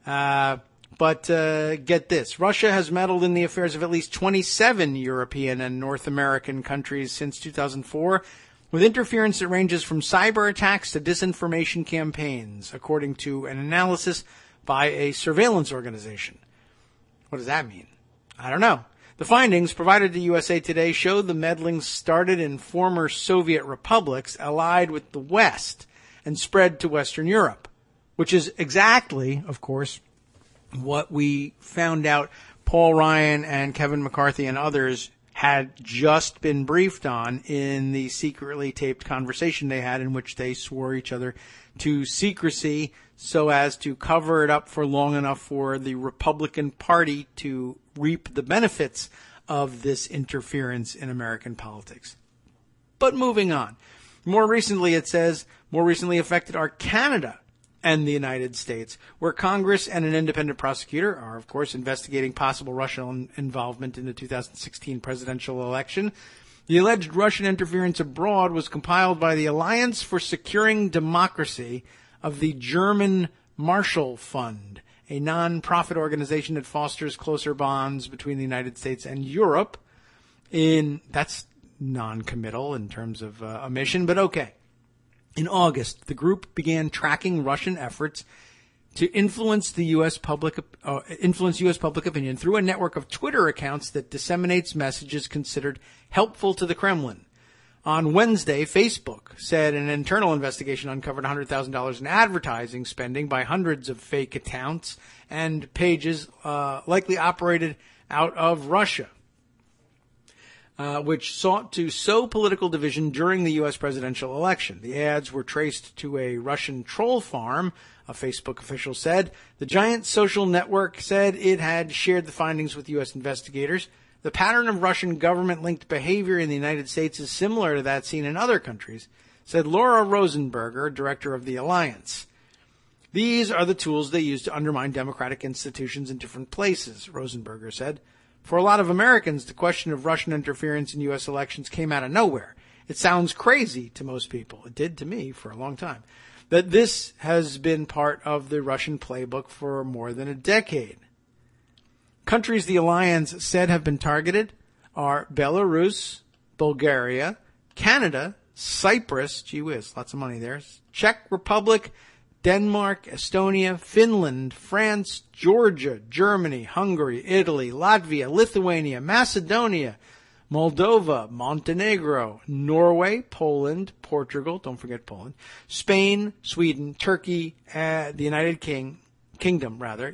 But get this. Russia has meddled in the affairs of at least 27 European and North American countries since 2004, with interference that ranges from cyber attacks to disinformation campaigns, according to an analysis by a surveillance organization. What does that mean? I don't know. The findings provided to USA Today show the meddling started in former Soviet republics allied with the West and spread to Western Europe, which is exactly, of course, what we found out Paul Ryan and Kevin McCarthy and others had just been briefed on in the secretly taped conversation they had, in which they swore each other to secrecy so as to cover it up for long enough for the Republican Party to reap the benefits of this interference in American politics. But moving on. More recently, it says, more recently affected are Canada and the United States, where Congress and an independent prosecutor are, of course, investigating possible Russian involvement in the 2016 presidential election. The alleged Russian interference abroad was compiled by the Alliance for Securing Democracy of the German Marshall Fund, a non-profit organization that fosters closer bonds between the United States and Europe. That's non-committal in terms of a mission, but okay. In August, the group began tracking Russian efforts to influence U.S. public opinion through a network of Twitter accounts that disseminates messages considered helpful to the Kremlin. On Wednesday, Facebook said an internal investigation uncovered $100,000 in advertising spending by hundreds of fake accounts and pages likely operated out of Russia, which sought to sow political division during the U.S. presidential election. The ads were traced to a Russian troll farm, a Facebook official said. The giant social network said it had shared the findings with U.S. investigators. The pattern of Russian government-linked behavior in the United States is similar to that seen in other countries, said Laura Rosenberger, director of the Alliance. These are the tools they use to undermine democratic institutions in different places, Rosenberger said. For a lot of Americans, the question of Russian interference in U.S. elections came out of nowhere. It sounds crazy to most people. It did to me for a long time. That this has been part of the Russian playbook for more than a decade. Countries the alliance said have been targeted are Belarus, Bulgaria, Canada, Cyprus, gee whiz, lots of money there, Czech Republic, Denmark, Estonia, Finland, France, Georgia, Germany, Hungary, Italy, Latvia, Lithuania, Macedonia, Moldova, Montenegro, Norway, Poland, Portugal, don't forget Poland, Spain, Sweden, Turkey, the United Kingdom,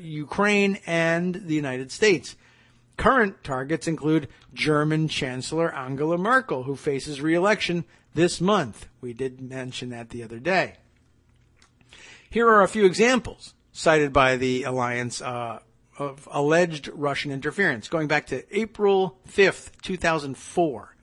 Ukraine, and the United States. Current targets include German Chancellor Angela Merkel, who faces re-election this month. We did mention that the other day. Here are a few examples cited by the alliance of alleged Russian interference. Going back to April 5th, 2004,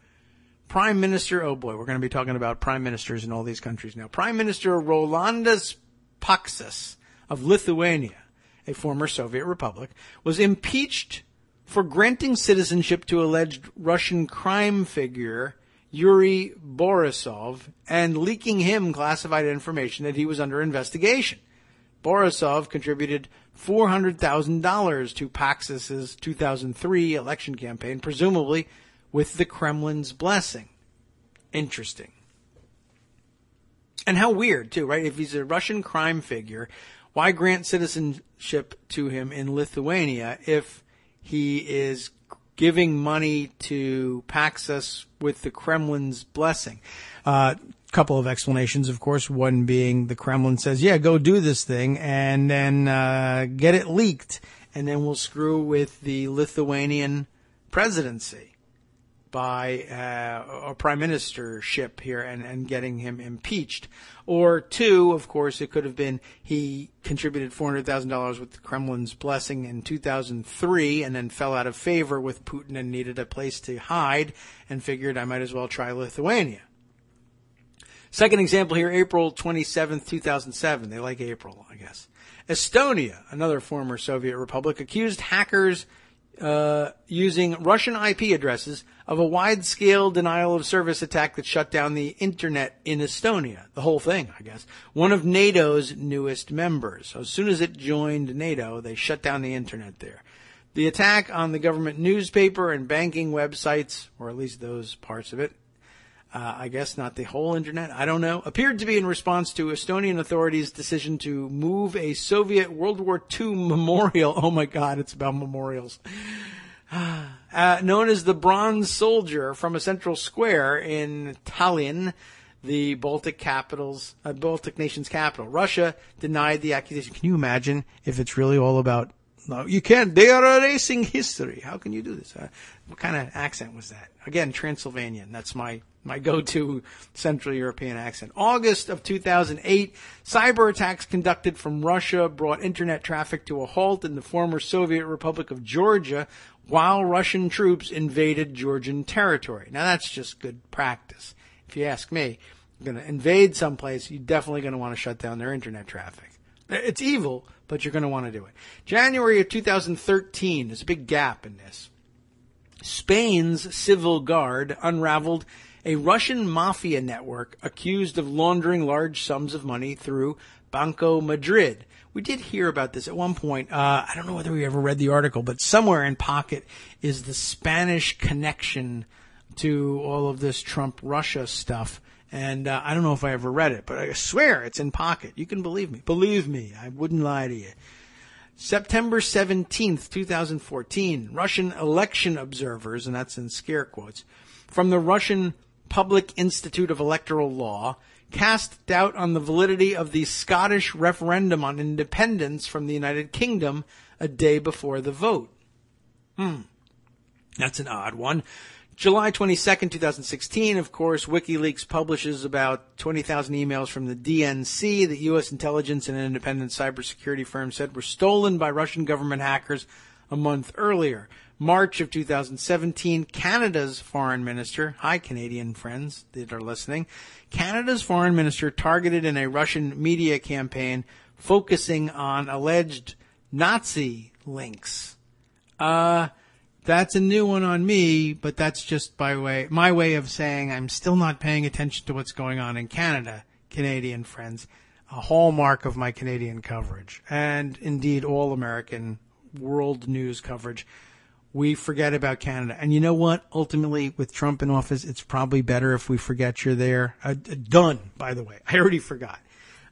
Prime Minister, oh boy, we're going to be talking about prime ministers in all these countries now. Prime Minister Rolandas Paksas of Lithuania, a former Soviet republic, was impeached for granting citizenship to alleged Russian crime figure Yuri Borisov and leaking him classified information that he was under investigation. Borisov contributed $400,000 to Paksas's 2003 election campaign, presumably with the Kremlin's blessing. Interesting. And how weird, too, right? If he's a Russian crime figure, why grant citizenship to him in Lithuania if he is giving money to Paksas with the Kremlin's blessing? Couple of explanations, of course. One being the Kremlin says, yeah, go do this thing and then get it leaked, and then we'll screw with the Lithuanian presidency by a prime ministership here and getting him impeached. Or two, of course, it could have been he contributed $400,000 with the Kremlin's blessing in 2003 and then fell out of favor with Putin and needed a place to hide and figured I might as well try Lithuania. Second example here, April 27th, 2007. They like April, I guess. Estonia, another former Soviet republic, accused hackers using Russian IP addresses of a wide-scale denial-of-service attack that shut down the internet in Estonia. The whole thing, I guess. One of NATO's newest members. So as soon as it joined NATO, they shut down the internet there. The attack on the government newspaper and banking websites, or at least those parts of it, I guess not the whole internet, I don't know, appeared to be in response to Estonian authorities' decision to move a Soviet World War II memorial. Oh my God, it's about memorials. Known as the Bronze Soldier from a central square in Tallinn, the Baltic nation's capital. Russia denied the accusation. Can you imagine if it's really all about, no, you can't, they are erasing history. How can you do this? What kind of accent was that? Again, Transylvanian. That's my go-to Central European accent. August of 2008, cyber attacks conducted from Russia brought internet traffic to a halt in the former Soviet Republic of Georgia while Russian troops invaded Georgian territory. Now that's just good practice. If you ask me, you're going to invade someplace, you're definitely going to want to shut down their internet traffic. It's evil, but you're going to want to do it. January of 2013, there's a big gap in this. Spain's civil guard unraveled a Russian mafia network accused of laundering large sums of money through Banco Madrid. We did hear about this at one point. I don't know whether we ever read the article, but somewhere in pocket is the Spanish connection to all of this Trump-Russia stuff. And I don't know if I ever read it, but I swear it's in pocket. You can believe me. Believe me, I wouldn't lie to you. September 17th, 2014, Russian election observers, and that's in scare quotes, from the Russian Public Institute of Electoral Law, cast doubt on the validity of the Scottish referendum on independence from the United Kingdom a day before the vote. That's an odd one. July 22nd, 2016, of course, WikiLeaks publishes about 20,000 emails from the DNC that U.S. intelligence and an independent cybersecurity firm said were stolen by Russian government hackers a month earlier. March of 2017, Canada's foreign minister, hi Canadian friends that are listening, Canada's foreign minister targeted in a Russian media campaign focusing on alleged Nazi links. That's a new one on me, but that's just my way of saying I'm still not paying attention to what's going on in Canada, Canadian friends. A hallmark of my Canadian coverage, and indeed all American world news coverage. We forget about Canada. And you know what? Ultimately, with Trump in office, it's probably better if we forget you're there. Done, by the way. I already forgot.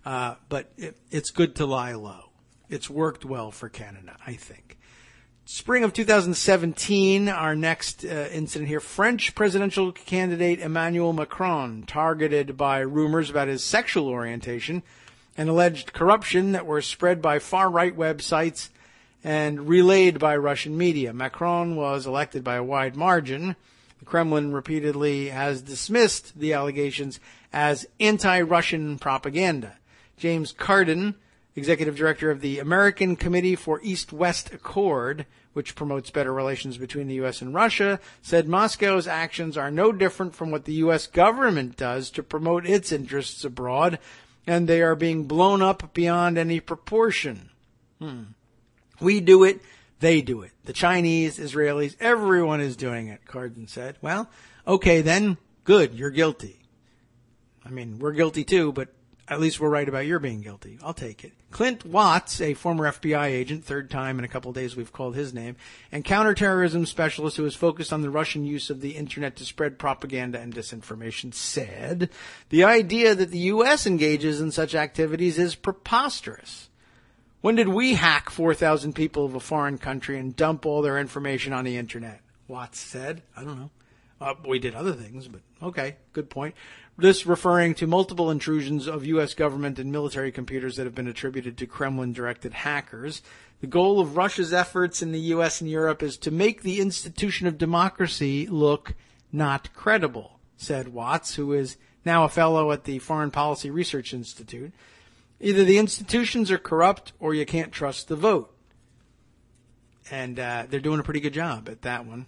But it's good to lie low. It's worked well for Canada, I think. Spring of 2017, our next incident here. French presidential candidate Emmanuel Macron targeted by rumors about his sexual orientation and alleged corruption that were spread by far-right websites and relayed by Russian media. Macron was elected by a wide margin. The Kremlin repeatedly has dismissed the allegations as anti-Russian propaganda. James Cardin, executive director of the American Committee for East-West Accord, which promotes better relations between the U.S. and Russia, said Moscow's actions are no different from what the U.S. government does to promote its interests abroad, and they are being blown up beyond any proportion. We do it, they do it. The Chinese, Israelis, everyone is doing it, Cardin said. Well, okay then, good, you're guilty. I mean, we're guilty too, but at least we're right about your being guilty. I'll take it. Clint Watts, a former FBI agent, third time in a couple of days we've called his name, and counterterrorism specialist who is focused on the Russian use of the internet to spread propaganda and disinformation, said the idea that the U.S. engages in such activities is preposterous. When did we hack 4,000 people of a foreign country and dump all their information on the internet? Watts said. I don't know. We did other things, but okay, good point. This referring to multiple intrusions of U.S. government and military computers that have been attributed to Kremlin-directed hackers. The goal of Russia's efforts in the U.S. and Europe is to make the institution of democracy look not credible, said Watts, who is now a fellow at the Foreign Policy Research Institute. Either the institutions are corrupt or you can't trust the vote. And they're doing a pretty good job at that one.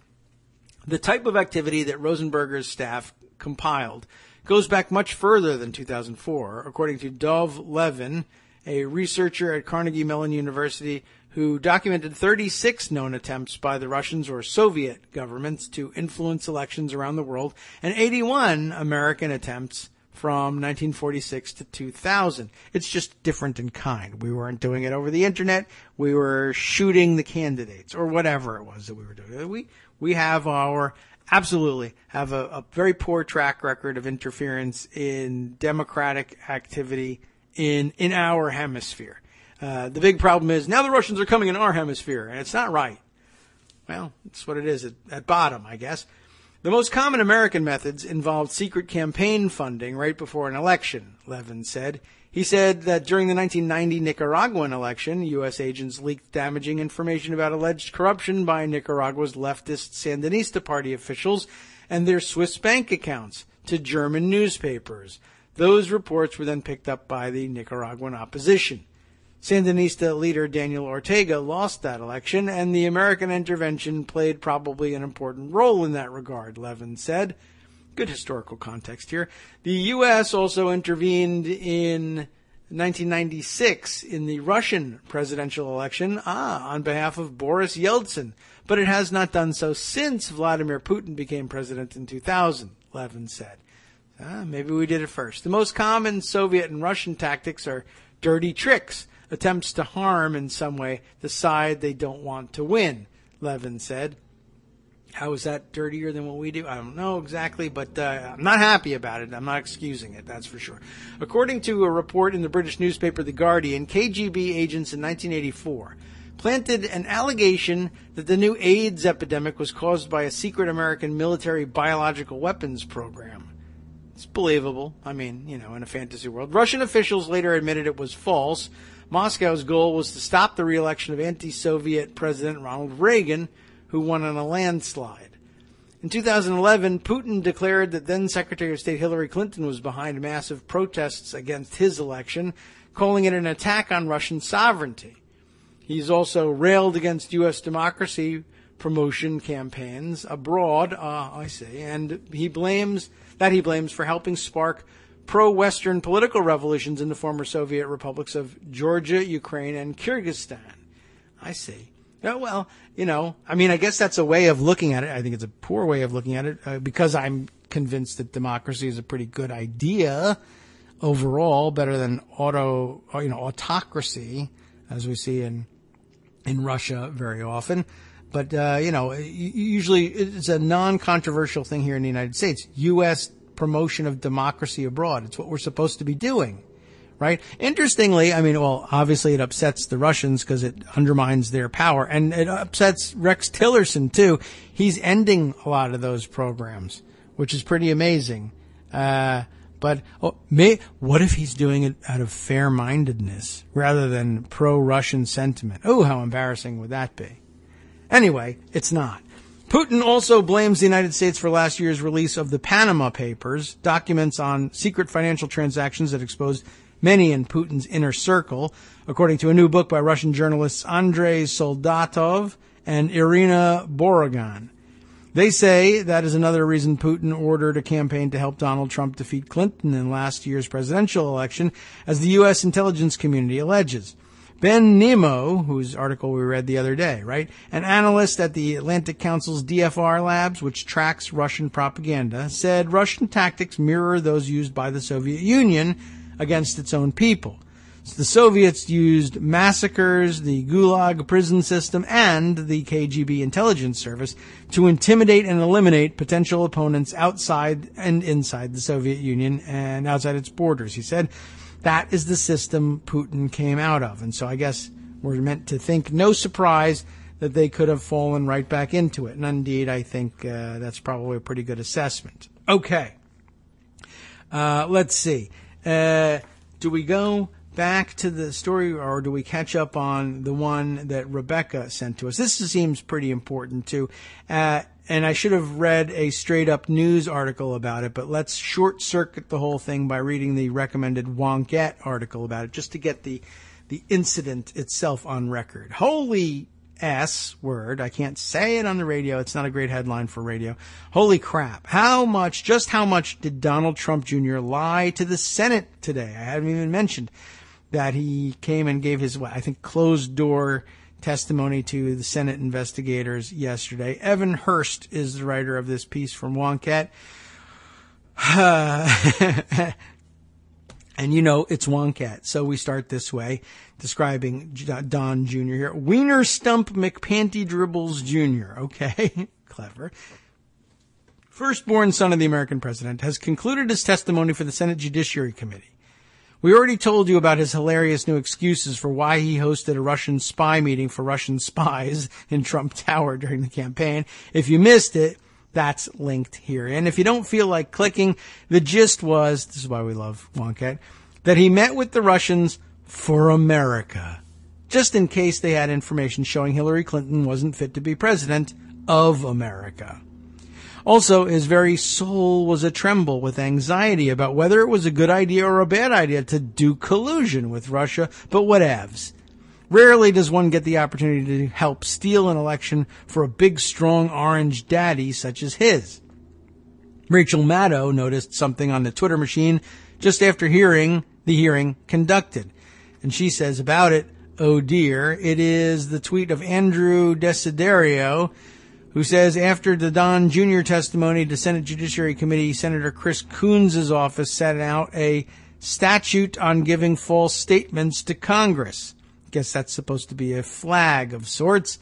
The type of activity that Rosenberger's staff compiled goes back much further than 2004, according to Dov Levin, a researcher at Carnegie Mellon University who documented 36 known attempts by the Russians or Soviet governments to influence elections around the world, and 81 American attempts from 1946 to 2000. It's just different in kind. We weren't doing it over the internet. We were shooting the candidates or whatever it was that we were doing. We have absolutely have a very poor track record of interference in democratic activity in our hemisphere. The big problem is now the Russians are coming in our hemisphere, and it's not right. Well, it's what it is at bottom, I guess. The most common American methods involved secret campaign funding right before an election, Levin said. He said that during the 1990 Nicaraguan election, U.S. agents leaked damaging information about alleged corruption by Nicaragua's leftist Sandinista party officials and their Swiss bank accounts to German newspapers. Those reports were then picked up by the Nicaraguan opposition. Sandinista leader Daniel Ortega lost that election, and the American intervention played probably an important role in that regard, Levin said. Good historical context here. The U.S. also intervened in 1996 in the Russian presidential election, on behalf of Boris Yeltsin, but it has not done so since Vladimir Putin became president in 2000, Levin said. Maybe we did it first. The most common Soviet and Russian tactics are dirty tricks, attempts to harm in some way the side they don't want to win, Levin said. How is that dirtier than what we do? I don't know exactly, but I'm not happy about it. I'm not excusing it, that's for sure. According to a report in the British newspaper The Guardian, KGB agents in 1984 planted an allegation that the new AIDS epidemic was caused by a secret American military biological weapons program. It's believable. I mean, in a fantasy world. Russian officials later admitted it was false. Moscow's goal was to stop the re-election of anti-Soviet President Ronald Reagan, who won on a landslide. In 2011, Putin declared that then-Secretary of State Hillary Clinton was behind massive protests against his election, calling it an attack on Russian sovereignty. He's also railed against U.S. democracy promotion campaigns abroad, I see, and he blames for helping spark pro-Western political revolutions in the former Soviet republics of Georgia, Ukraine, and Kyrgyzstan. I see. Well, I guess that's a way of looking at it. I think it's a poor way of looking at it because I'm convinced that democracy is a pretty good idea overall, better than autocracy, as we see in Russia very often. But, usually it's a non-controversial thing here in the United States. U.S. promotion of democracy abroad. It's what we're supposed to be doing, right? Interestingly, obviously it upsets the Russians because it undermines their power. And it upsets Rex Tillerson, too. He's ending a lot of those programs, which is pretty amazing. But what if he's doing it out of fair-mindedness rather than pro-Russian sentiment? Oh, how embarrassing would that be? Anyway, it's not. Putin also blames the United States for last year's release of the Panama Papers, documents on secret financial transactions that exposed many in Putin's inner circle, according to a new book by Russian journalists Andrei Soldatov and Irina Borogan. They say that is another reason Putin ordered a campaign to help Donald Trump defeat Clinton in last year's presidential election, as the U.S. intelligence community alleges. Ben Nemo, whose article we read the other day, right? An analyst at the Atlantic Council's DFR labs, which tracks Russian propaganda, said Russian tactics mirror those used by the Soviet Union against its own people. So the Soviets used massacres, the Gulag prison system, and the KGB intelligence service to intimidate and eliminate potential opponents outside and inside the Soviet Union and outside its borders, he said. That is the system Putin came out of. And so I guess we're meant to think, no surprise, that they could have fallen right back into it. And indeed, I think that's probably a pretty good assessment. Okay. Let's see. Do we go back to the story or do we catch up on the one that Rebecca sent to us? This seems pretty important, too. And I should have read a straight-up news article about it, but let's short-circuit the whole thing by reading the recommended Wonkette article about it, just to get the incident itself on record. Holy S word. I can't say it on the radio. It's not a great headline for radio. Holy crap. How much did Donald Trump Jr. lie to the Senate today? I haven't even mentioned that he came and gave his, closed-door testimony to the Senate investigators yesterday. Evan Hurst is the writer of this piece from Wonkette. And it's Wonkette. So we start this way, describing Don Jr. here. Wiener Stump McPanty Dribbles Jr. Okay, clever. Firstborn son of the American president has concluded his testimony for the Senate Judiciary Committee. We already told you about his hilarious new excuses for why he hosted a Russian spy meeting for Russian spies in Trump Tower during the campaign. If you missed it, that's linked here. And if you don't feel like clicking, the gist was, this is why we love Wonkette, that he met with the Russians for America, just in case they had information showing Hillary Clinton wasn't fit to be president of America. Also, his very soul was a-tremble with anxiety about whether it was a good idea or a bad idea to do collusion with Russia, but whatevs. Rarely does one get the opportunity to help steal an election for a big, strong orange daddy such as his. Rachel Maddow noticed something on the Twitter machine just after the hearing conducted. And she says about it, oh dear, it is the tweet of Andrew Desiderio, who says, after the Don Jr. testimony to Senate Judiciary Committee, Senator Chris Coons' office set out a statute on giving false statements to Congress. Guess that's supposed to be a flag of sorts.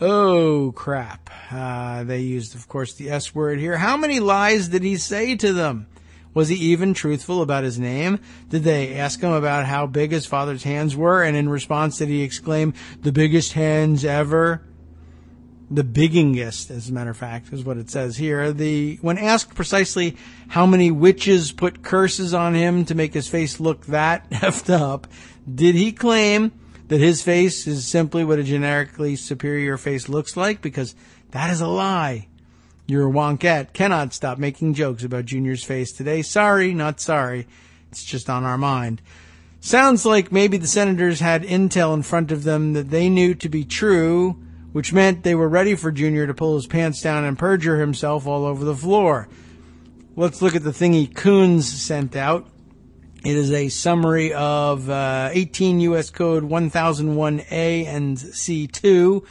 Oh, crap. They used, of course, the S word here. How many lies did he say to them? Was he even truthful about his name? Did they ask him about how big his father's hands were? And in response, did he exclaim, the biggest hands ever? The biggingest, as a matter of fact, is what it says here. When asked precisely how many witches put curses on him to make his face look that effed up, did he claim that his face is simply what a generically superior face looks like? Because that is a lie. Your Wonkette cannot stop making jokes about Junior's face today. Sorry, not sorry. It's just on our mind. Sounds like maybe the senators had intel in front of them that they knew to be true, which meant they were ready for Junior to pull his pants down and perjure himself all over the floor. Let's look at the thingy Coons sent out. It is a summary of 18 U.S. Code 1001A and C2,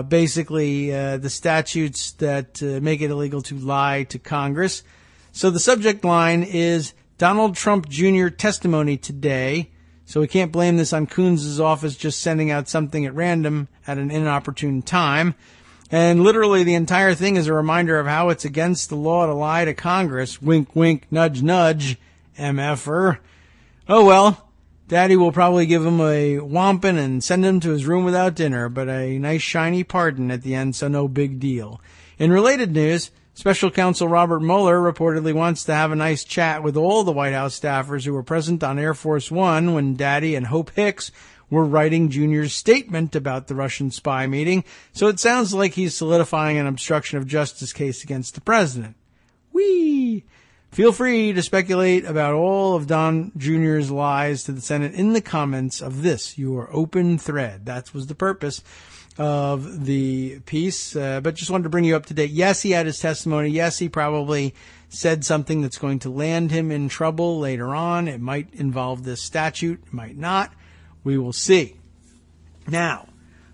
basically the statutes that make it illegal to lie to Congress. So the subject line is Donald Trump Jr. testimony today. So we can't blame this on Coons' office just sending out something at random at an inopportune time. And literally the entire thing is a reminder of how it's against the law to lie to Congress. Wink, wink, nudge, nudge, MFer. Oh well, Daddy will probably give him a whomping and send him to his room without dinner, but a nice shiny pardon at the end, so no big deal. In related news, Special Counsel Robert Mueller reportedly wants to have a nice chat with all the White House staffers who were present on Air Force One when Daddy and Hope Hicks were writing Junior's statement about the Russian spy meeting, so it sounds like he's solidifying an obstruction of justice case against the president. Whee! Feel free to speculate about all of Don Jr.'s lies to the Senate in the comments of this, your open thread. That was the purpose of the piece, but just wanted to bring you up to date. Yes, he had his testimony. Yes, he probably said something that's going to land him in trouble later on. It might involve this statute, it might not. We will see. Now,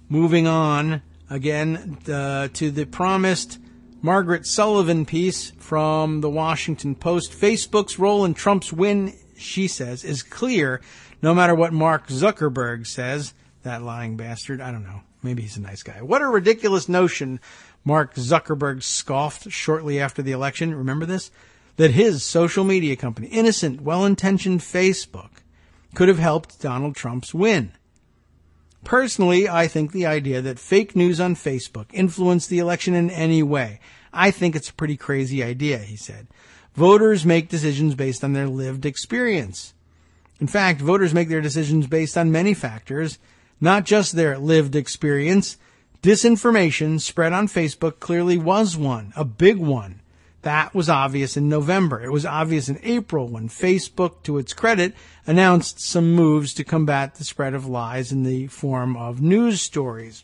moving on again to the promised Margaret Sullivan piece from the Washington Post. Facebook's role in Trump's win, she says, is clear no matter what Mark Zuckerberg says. That lying bastard. I don't know. Maybe he's a nice guy. What a ridiculous notion, Mark Zuckerberg scoffed shortly after the election. Remember this? That his social media company, innocent, well-intentioned Facebook, could have helped Donald Trump's win. Personally, I think the idea that fake news on Facebook influenced the election in any way, I think it's a pretty crazy idea, he said. Voters make decisions based on their lived experience. In fact, voters make their decisions based on many factors, not just their lived experience. Disinformation spread on Facebook clearly was one, a big one. That was obvious in November. It was obvious in April when Facebook, to its credit, announced some moves to combat the spread of lies in the form of news stories.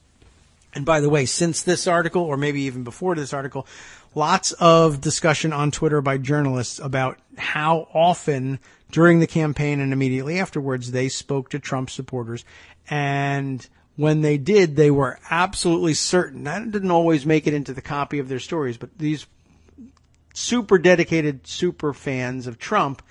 And by the way, since this article, or maybe even before this article, lots of discussion on Twitter by journalists about how often during the campaign and immediately afterwards they spoke to Trump supporters. And when they did, they were absolutely certain. That didn't always make it into the copy of their stories, but these super dedicated super fans of Trump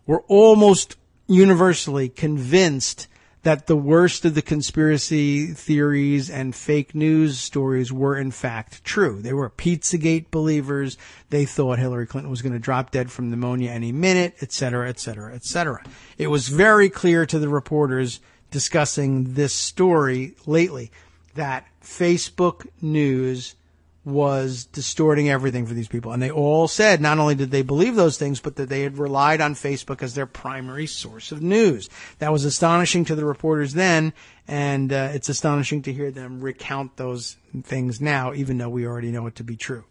were almost universally convinced that the worst of the conspiracy theories and fake news stories were in fact true. They were Pizzagate believers. They thought Hillary Clinton was going to drop dead from pneumonia any minute, et cetera, et cetera, et cetera. It was very clear to the reporters discussing this story lately that Facebook news was distorting everything for these people. And they all said not only did they believe those things, but that they had relied on Facebook as their primary source of news. That was astonishing to the reporters then, and it's astonishing to hear them recount those things now, even though we already know it to be true.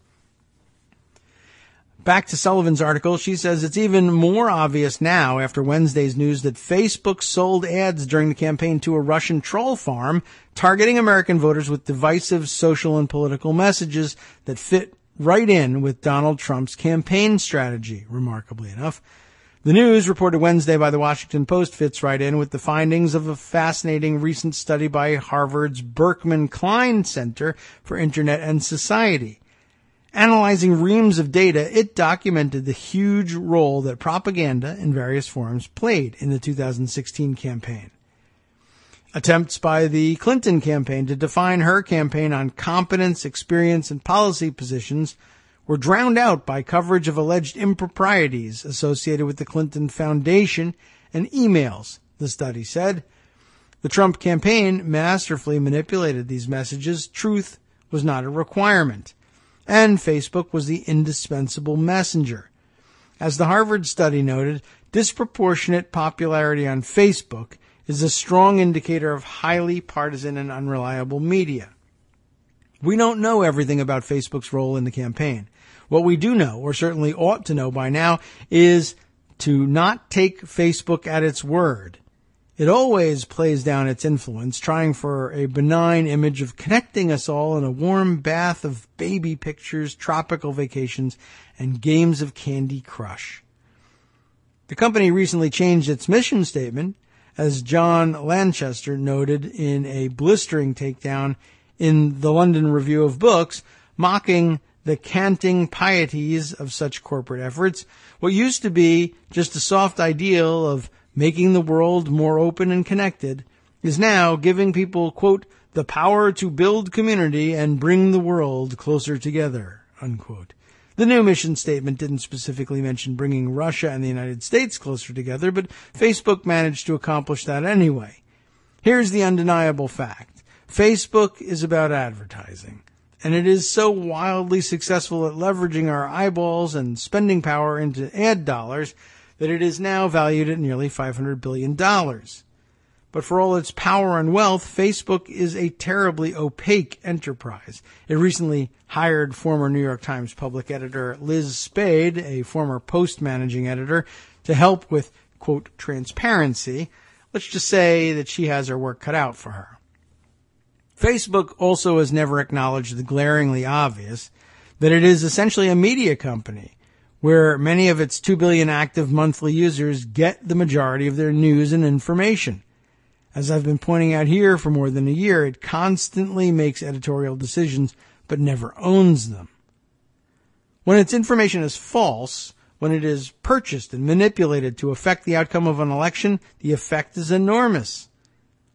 Back to Sullivan's article, she says it's even more obvious now after Wednesday's news that Facebook sold ads during the campaign to a Russian troll farm targeting American voters with divisive social and political messages that fit right in with Donald Trump's campaign strategy, remarkably enough. The news, reported Wednesday by the Washington Post, fits right in with the findings of a fascinating recent study by Harvard's Berkman Klein Center for Internet and Society. Analyzing reams of data, it documented the huge role that propaganda in various forms played in the 2016 campaign. Attempts by the Clinton campaign to define her campaign on competence, experience, and policy positions were drowned out by coverage of alleged improprieties associated with the Clinton Foundation and emails, the study said. The Trump campaign masterfully manipulated these messages. Truth was not a requirement. And Facebook was the indispensable messenger. As the Harvard study noted, disproportionate popularity on Facebook is a strong indicator of highly partisan and unreliable media. We don't know everything about Facebook's role in the campaign. What we do know, or certainly ought to know by now, is to not take Facebook at its word. It always plays down its influence, trying for a benign image of connecting us all in a warm bath of baby pictures, tropical vacations, and games of Candy Crush. The company recently changed its mission statement, as John Lanchester noted in a blistering takedown in the London Review of Books, mocking the canting pieties of such corporate efforts. What used to be just a soft ideal of making the world more open and connected is now giving people, quote, the power to build community and bring the world closer together, unquote. The new mission statement didn't specifically mention bringing Russia and the United States closer together, but Facebook managed to accomplish that anyway. Here's the undeniable fact. Facebook is about advertising, and it is so wildly successful at leveraging our eyeballs and spending power into ad dollars that it is now valued at nearly $500 billion. But for all its power and wealth, Facebook is a terribly opaque enterprise. It recently hired former New York Times public editor Liz Spade, a former Post managing editor, to help with, quote, transparency. Let's just say that she has her work cut out for her. Facebook also has never acknowledged the glaringly obvious that it is essentially a media company, where many of its 2 billion active monthly users get the majority of their news and information. As I've been pointing out here for more than a year, it constantly makes editorial decisions, but never owns them. When its information is false, when it is purchased and manipulated to affect the outcome of an election, the effect is enormous.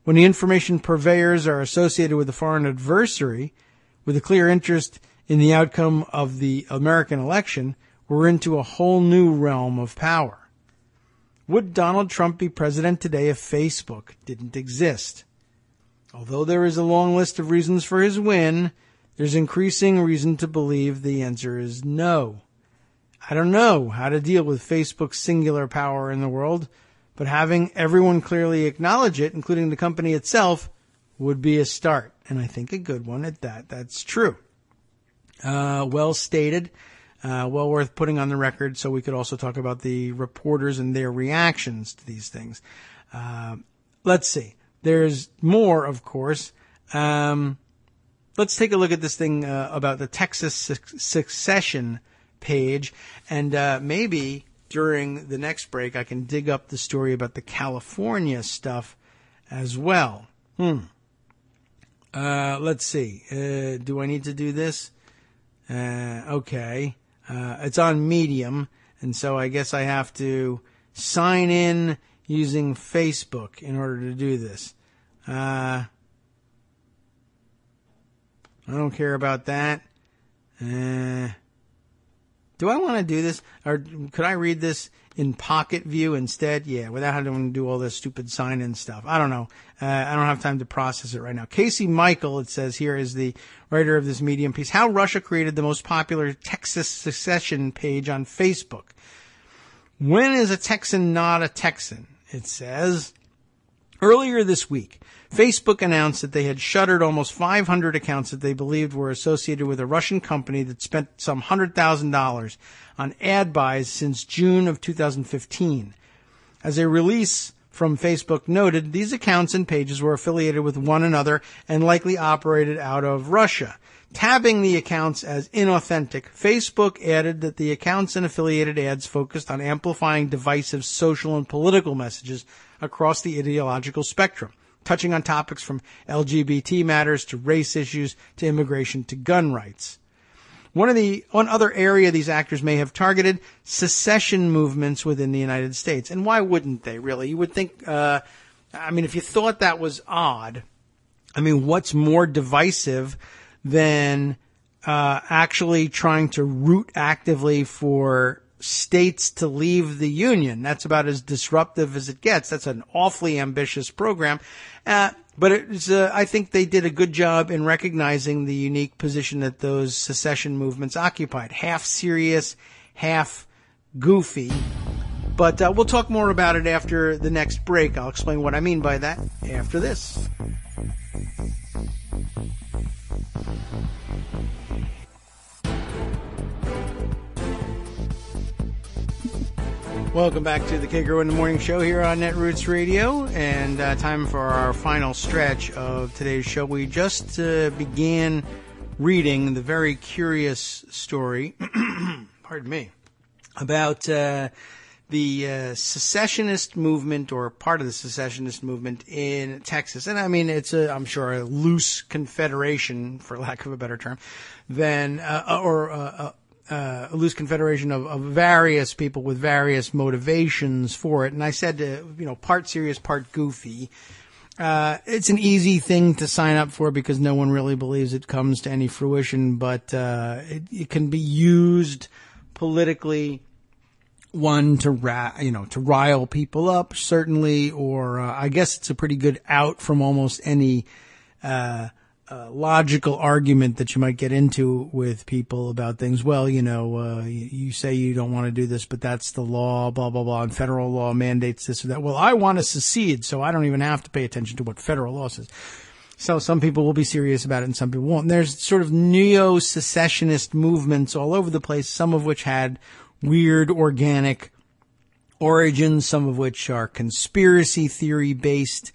When the information purveyors are associated with a foreign adversary, with a clear interest in the outcome of the American election, we're into a whole new realm of power. Would Donald Trump be president today if Facebook didn't exist? Although there is a long list of reasons for his win, there's increasing reason to believe the answer is no. I don't know how to deal with Facebook's singular power in the world, but having everyone clearly acknowledge it, including the company itself, would be a start, and I think a good one at that. That's true. Well stated. Well worth putting on the record, so we could also talk about the reporters and their reactions to these things. Let's see. There's more, of course. Let's take a look at this thing about the Texas succession page, and maybe during the next break I can dig up the story about the California stuff as well. Let's see. Do I need to do this? Okay. It's on Medium, and so I guess I have to sign in using Facebook in order to do this. I don't care about that. Do I want to do this? Or could I read this in Pocket View instead? Yeah, without having to do all this stupid sign-in stuff. I don't know. I don't have time to process it right now. Casey Michael, it says here, is the writer of this Medium piece. How Russia created the most popular Texas secession page on Facebook. When is a Texan not a Texan? It says, earlier this week, Facebook announced that they had shuttered almost 500 accounts that they believed were associated with a Russian company that spent some $100,000 on ad buys since June of 2015. As a release from Facebook noted, these accounts and pages were affiliated with one another and likely operated out of Russia. Tabbing the accounts as inauthentic, Facebook added that the accounts and affiliated ads focused on amplifying divisive social and political messages across the ideological spectrum, touching on topics from LGBT matters to race issues to immigration to gun rights. One other area these actors may have targeted, secession movements within the United States. And why wouldn't they, really? You would think, if you thought that was odd, what's more divisive than actually trying to root actively for states to leave the union? That's about as disruptive as it gets. That's an awfully ambitious program. But it's, I think they did a good job in recognizing the unique position that those secession movements occupied. Half serious, half goofy. But we'll talk more about it after the next break. I'll explain what I mean by that after this. Welcome back to the Kagro in the Morning Show here on Netroots Radio, and time for our final stretch of today's show. We just began reading the very curious story, pardon me, about the secessionist movement, or part of the secessionist movement in Texas. And I mean, it's I'm sure a loose confederation, for lack of a better term, than a loose confederation of various people with various motivations for it. And I said, part serious, part goofy. It's an easy thing to sign up for because no one really believes it comes to any fruition, but it can be used politically, one, to rile people up, certainly, or I guess it's a pretty good out from almost any logical argument that you might get into with people about things. Well, you say you don't want to do this, but that's the law, blah, blah, blah, and federal law mandates this or that. Well, I want to secede, so I don't even have to pay attention to what federal law says. So some people will be serious about it and some people won't. And there's sort of neo-secessionist movements all over the place, some of which had weird organic origins, some of which are conspiracy theory based,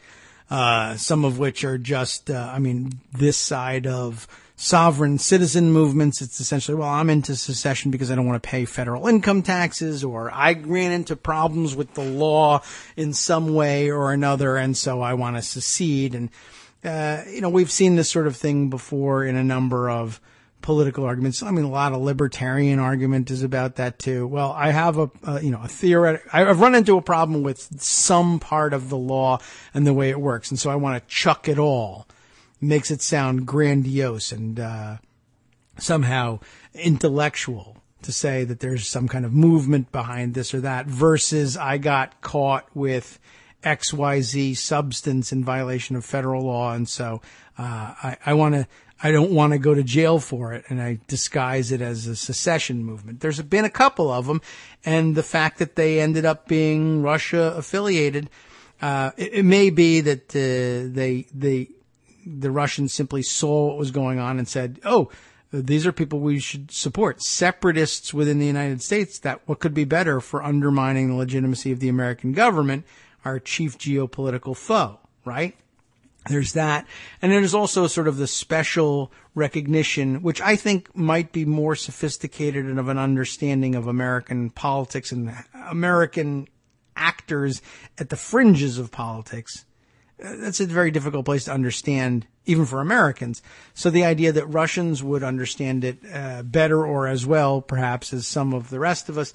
some of which are just, this side of sovereign citizen movements. It's essentially, well, I'm into secession because I don't want to pay federal income taxes, or I ran into problems with the law in some way or another, and so I want to secede. And, we've seen this sort of thing before in a number of political arguments. I mean, a lot of libertarian argument is about that too. Well, I have a theoretic, I've run into a problem with some part of the law and the way it works. And so I want to chuck it all. It makes it sound grandiose and, somehow intellectual to say that there's some kind of movement behind this or that, versus I got caught with XYZ substance in violation of federal law. And so, I don't want to go to jail for it, and I disguise it as a secession movement. There's been a couple of them, and the fact that they ended up being Russia affiliated, it may be that the Russians simply saw what was going on and said, "Oh, these are people we should support. Separatists within the United States. That what could be better for undermining the legitimacy of the American government, our chief geopolitical foe, right?" There's that. And there's also sort of the special recognition, which I think might be more sophisticated and of an understanding of American politics and American actors at the fringes of politics. That's a very difficult place to understand, even for Americans. So the idea that Russians would understand it better or as well, perhaps, as some of the rest of us,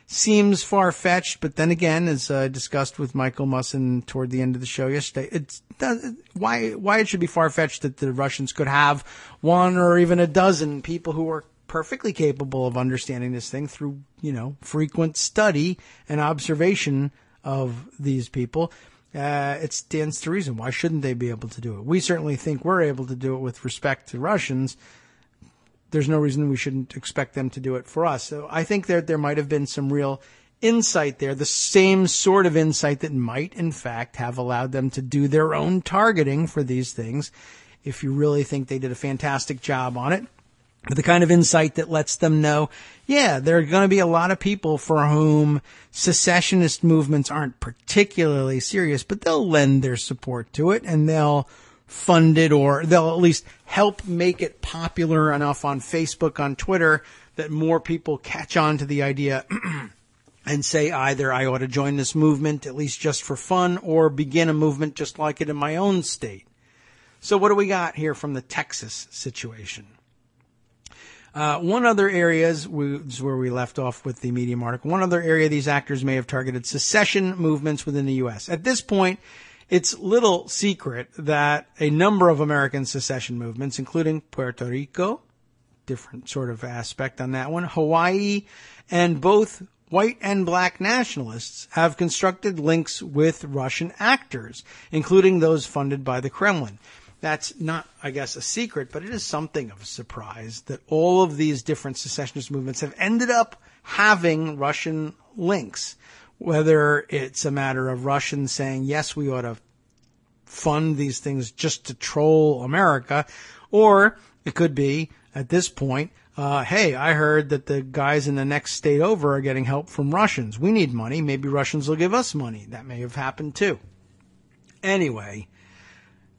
seems far-fetched, but then again, as discussed with Michael Musson toward the end of the show yesterday, why it should be far-fetched that the Russians could have one or even a dozen people who are perfectly capable of understanding this thing through, frequent study and observation of these people. It stands to reason. Why shouldn't they be able to do it? We certainly think we're able to do it with respect to Russians. There's no reason we shouldn't expect them to do it for us. So I think there might have been some real insight there, the same sort of insight that might, in fact, have allowed them to do their own targeting for these things, if you really think they did a fantastic job on it. But the kind of insight that lets them know, yeah, there are going to be a lot of people for whom secessionist movements aren't particularly serious, but they'll lend their support to it, and they'll fund it, or they'll at least help make it popular enough on Facebook, on Twitter, that more people catch on to the idea and say either I ought to join this movement, at least just for fun, or begin a movement just like it in my own state. So what do we got here from the Texas situation? One other area is where we left off with the Medium article. One other area these actors may have targeted secession movements within the U.S. At this point, it's little secret that a number of American secession movements, including Puerto Rico, different sort of aspect on that one, Hawaii, and both white and black nationalists have constructed links with Russian actors, including those funded by the Kremlin. That's not, I guess, a secret, but it is something of a surprise that all of these different secessionist movements have ended up having Russian links. Whether it's a matter of Russians saying, yes, we ought to fund these things just to troll America, or it could be, at this point, hey, I heard that the guys in the next state over are getting help from Russians. We need money. Maybe Russians will give us money. That may have happened too. Anyway,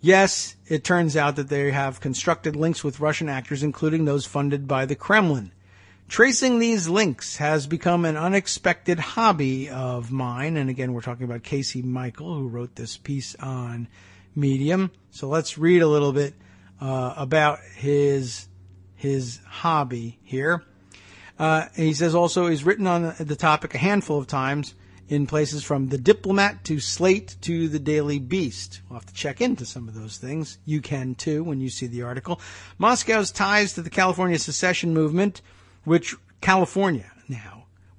yes, it turns out that they have constructed links with Russian actors, including those funded by the Kremlin. Tracing these links has become an unexpected hobby of mine. And again, we're talking about Casey Michael, who wrote this piece on Medium. So let's read a little bit about his hobby here. He says also he's written on the topic a handful of times in places from The Diplomat to Slate to The Daily Beast. We'll have to check into some of those things. You can too when you see the article. Moscow's ties to the California secession movement, which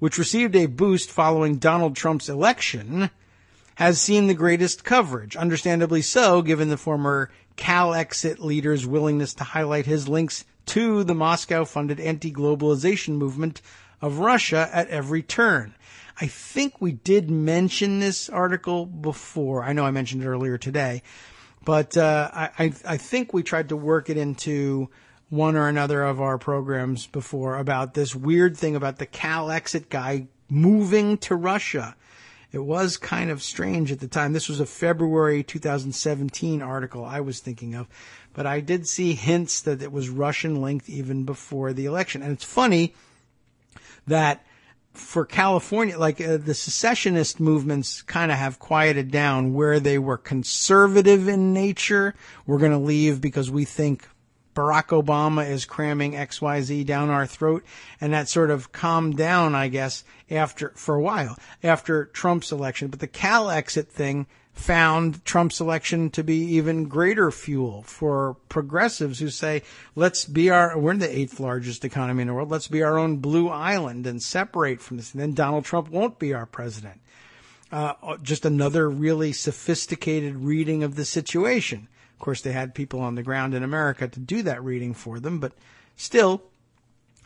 received a boost following Donald Trump's election, has seen the greatest coverage. Understandably so, given the former Cal-exit leader's willingness to highlight his links to the Moscow-funded anti-globalization movement of Russia at every turn. I think we did mention this article before. I know I mentioned it earlier today, but I think we tried to work it into one or another of our programs before about this weird thing about the Cal-exit guy moving to Russia. It was kind of strange at the time. This was a February 2017 article I was thinking of, but I did see hints that it was Russian linked even before the election. And it's funny that for California, like the secessionist movements kind of have quieted down where they were conservative in nature. We're going to leave because we think Barack Obama is cramming XYZ down our throat, and that sort of calmed down, I guess, for a while, after Trump's election. But the Cal-exit thing found Trump's election to be even greater fuel for progressives who say, we're the 8th largest economy in the world, let's be our own blue island and separate from this, and then Donald Trump won't be our president. Just another really sophisticated reading of the situation. Of course, they had people on the ground in America to do that reading for them, but still,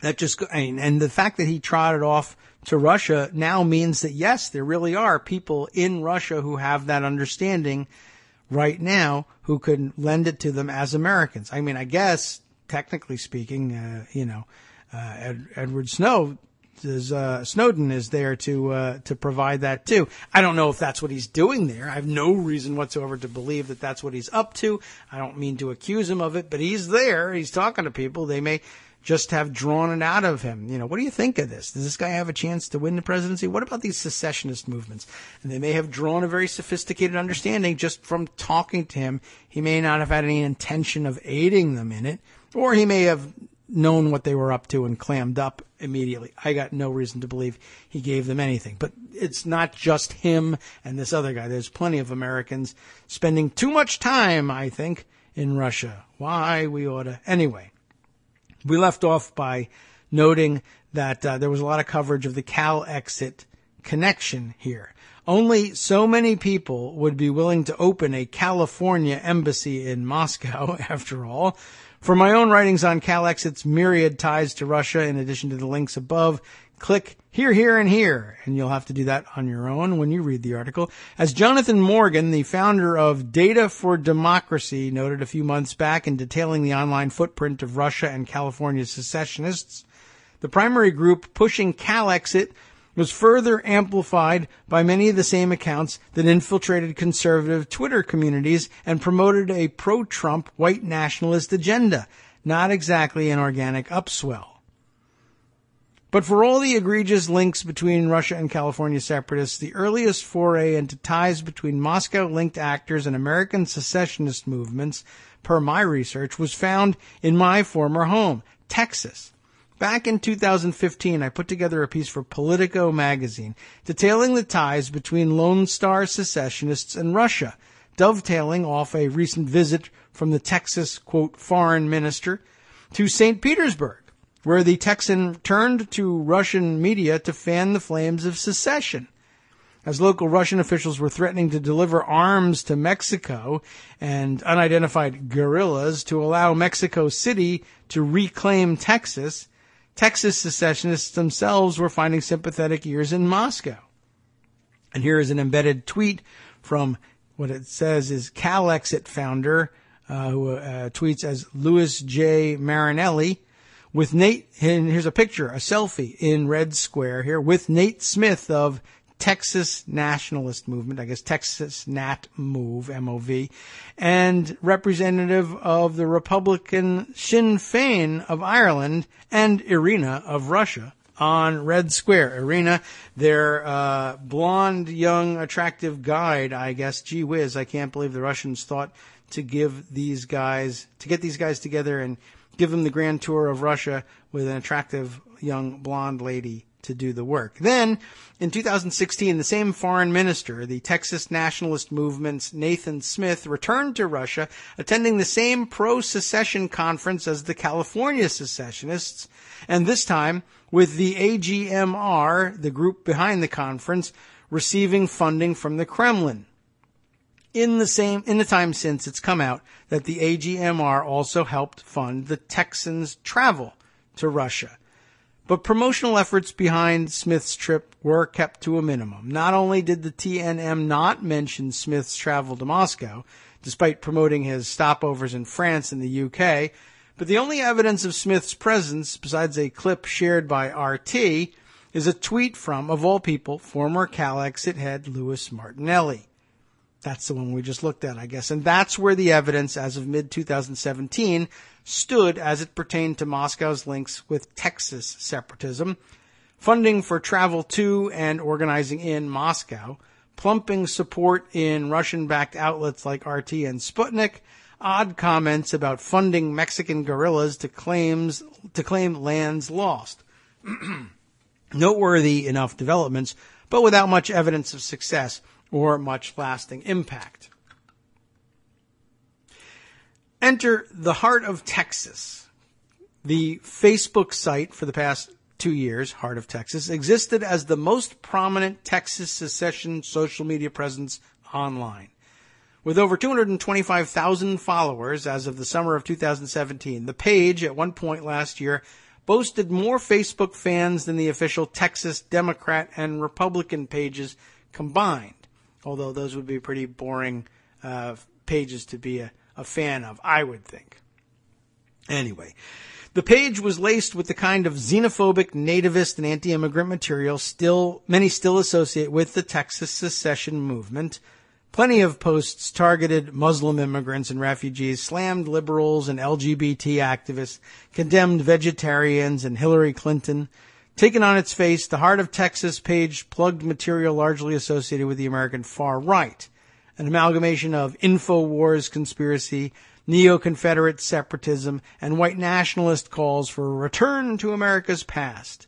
and the fact that he trotted off to Russia now means that, yes, there really are people in Russia who have that understanding right now who could lend it to them as Americans. I mean, I guess, technically speaking, Edward Snowden is there to provide that too. I don't know if that's what he's doing there. I have no reason whatsoever to believe that that's what he's up to. I don't mean to accuse him of it, but he's there. He's talking to people. They may just have drawn it out of him. What do you think of this? Does this guy have a chance to win the presidency? What about these secessionist movements? And they may have drawn a very sophisticated understanding just from talking to him. He may not have had any intention of aiding them in it, or he may have known what they were up to and clammed up immediately. I got no reason to believe he gave them anything. But it's not just him and this other guy. There's plenty of Americans spending too much time, I think, in Russia. Why we ought to. Anyway, we left off by noting that there was a lot of coverage of the Cal-exit connection here. Only so many people would be willing to open a California embassy in Moscow, after all. For my own writings on Cal-exit's myriad ties to Russia, in addition to the links above, click here, here, and here, and you'll have to do that on your own when you read the article. As Jonathan Morgan, the founder of Data for Democracy, noted a few months back in detailing the online footprint of Russia and California's secessionists, the primary group pushing Cal-exit was further amplified by many of the same accounts that infiltrated conservative Twitter communities and promoted a pro-Trump white nationalist agenda. Not exactly an organic upswell. But for all the egregious links between Russia and California separatists, the earliest foray into ties between Moscow-linked actors and American secessionist movements, per my research, was found in my former home, Texas. Back in 2015, I put together a piece for Politico magazine detailing the ties between Lone Star secessionists and Russia, dovetailing off a recent visit from the Texas, quote, foreign minister to St. Petersburg, where the Texan turned to Russian media to fan the flames of secession. As local Russian officials were threatening to deliver arms to Mexico and unidentified guerrillas to allow Mexico City to reclaim Texas, Texas secessionists themselves were finding sympathetic ears in Moscow. And here is an embedded tweet from what it says is Cal-exit founder, who tweets as Louis J. Marinelli. with Nate, and here's a picture, a selfie in Red Square here with Nate Smith of Texas Nationalist Movement, I guess Texas Nat Move, M-O-V, and representative of the Republican Sinn Féin of Ireland and Irina of Russia on Red Square. Irina, their blonde, young, attractive guide, I guess. Gee whiz, I can't believe the Russians thought to get these guys together and give them the grand tour of Russia with an attractive young blonde lady to do the work. Then, in 2016, the same foreign minister, the Texas Nationalist Movement's Nathan Smith, returned to Russia, attending the same pro-secession conference as the California secessionists, and this time with the AGMR, the group behind the conference, receiving funding from the Kremlin. In the time since, it's come out that the AGMR also helped fund the Texans' travel to Russia. But promotional efforts behind Smith's trip were kept to a minimum. Not only did the TNM not mention Smith's travel to Moscow, despite promoting his stopovers in France and the UK, but the only evidence of Smith's presence, besides a clip shared by RT, is a tweet from, of all people, former Calexit head Louis Martinelli. That's the one we just looked at, I guess. And that's where the evidence, as of mid-2017, stood as it pertained to Moscow's links with Texas separatism, funding for travel to and organizing in Moscow, plumping support in Russian-backed outlets like RT and Sputnik, odd comments about funding Mexican guerrillas to claim lands lost. Noteworthy enough developments, but without much evidence of success or much lasting impact. Enter the Heart of Texas. The Facebook site for the past 2 years, Heart of Texas, existed as the most prominent Texas secession social media presence online. With over 225,000 followers as of the summer of 2017, the page at one point last year boasted more Facebook fans than the official Texas Democrat and Republican pages combined. Although those would be pretty boring pages to be a fan of, I would think. Anyway, the page was laced with the kind of xenophobic, nativist, and anti-immigrant material many still associate with the Texas secession movement. Plenty of posts targeted Muslim immigrants and refugees, slammed liberals and LGBT activists, condemned vegetarians and Hillary Clinton. Taken on its face, the Heart of Texas page plugged material largely associated with the American far right, an amalgamation of InfoWars conspiracy, neo-Confederate separatism, and white nationalist calls for a return to America's past.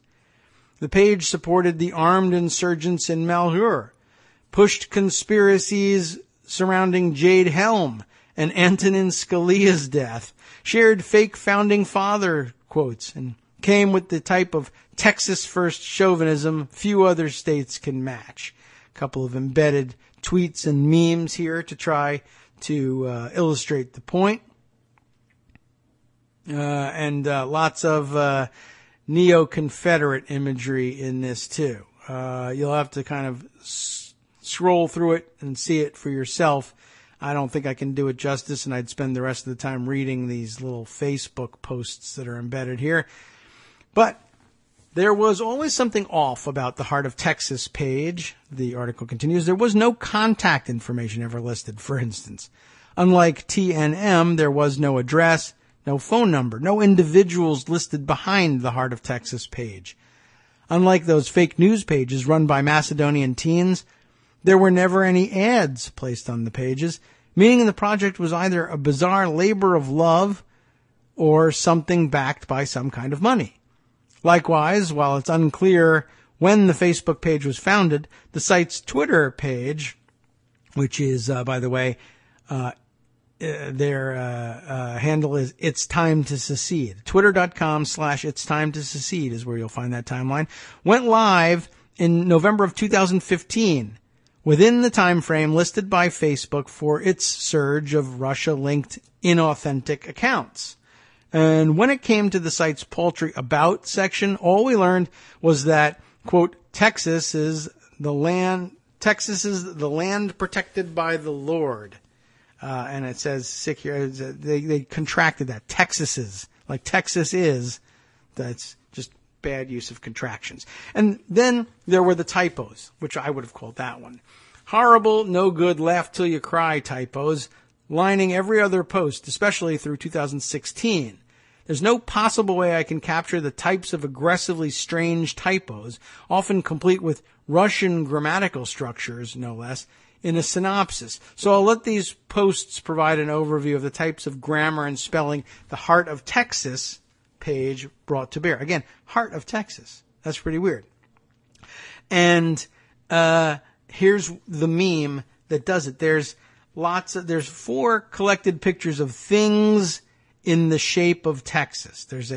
The page supported the armed insurgents in Malheur, pushed conspiracies surrounding Jade Helm and Antonin Scalia's death, shared fake founding father quotes, and came with the type of Texas first chauvinism few other states can match. A couple of embedded tweets and memes here to try to illustrate the point. And lots of neo-Confederate imagery in this too. You'll have to kind of scroll through it and see it for yourself. I don't think I can do it justice, and I'd spend the rest of the time reading these little Facebook posts that are embedded here. But there was always something off about the Heart of Texas page. The article continues. There was no contact information ever listed, for instance. Unlike TNM, there was no address, no phone number, no individuals listed behind the Heart of Texas page. Unlike those fake news pages run by Macedonian teens, there were never any ads placed on the pages, meaning the project was either a bizarre labor of love or something backed by some kind of money. Likewise, while it's unclear when the Facebook page was founded, the site's Twitter page, which is, by the way, their handle is It's Time to Secede. Twitter.com/It's Time to Secede is where you'll find that timeline. Went live in November of 2015, within the time frame listed by Facebook for its surge of Russia-linked inauthentic accounts. And when it came to the site's paltry About section, all we learned was that, quote, Texas is the land protected by the Lord. And it says, they contracted that. Texas is, like Texas is That's just bad use of contractions. And then there were the typos, which I would have called that one. Horrible, no good, laugh till you cry typos, lining every other post, especially through 2016. There's no possible way I can capture the types of aggressively strange typos, often complete with Russian grammatical structures, no less, in a synopsis. So I'll let these posts provide an overview of the types of grammar and spelling the Heart of Texas page brought to bear. Again, Heart of Texas. That's pretty weird. And here's the meme that does it. There's 4 collected pictures of things in the shape of Texas. There's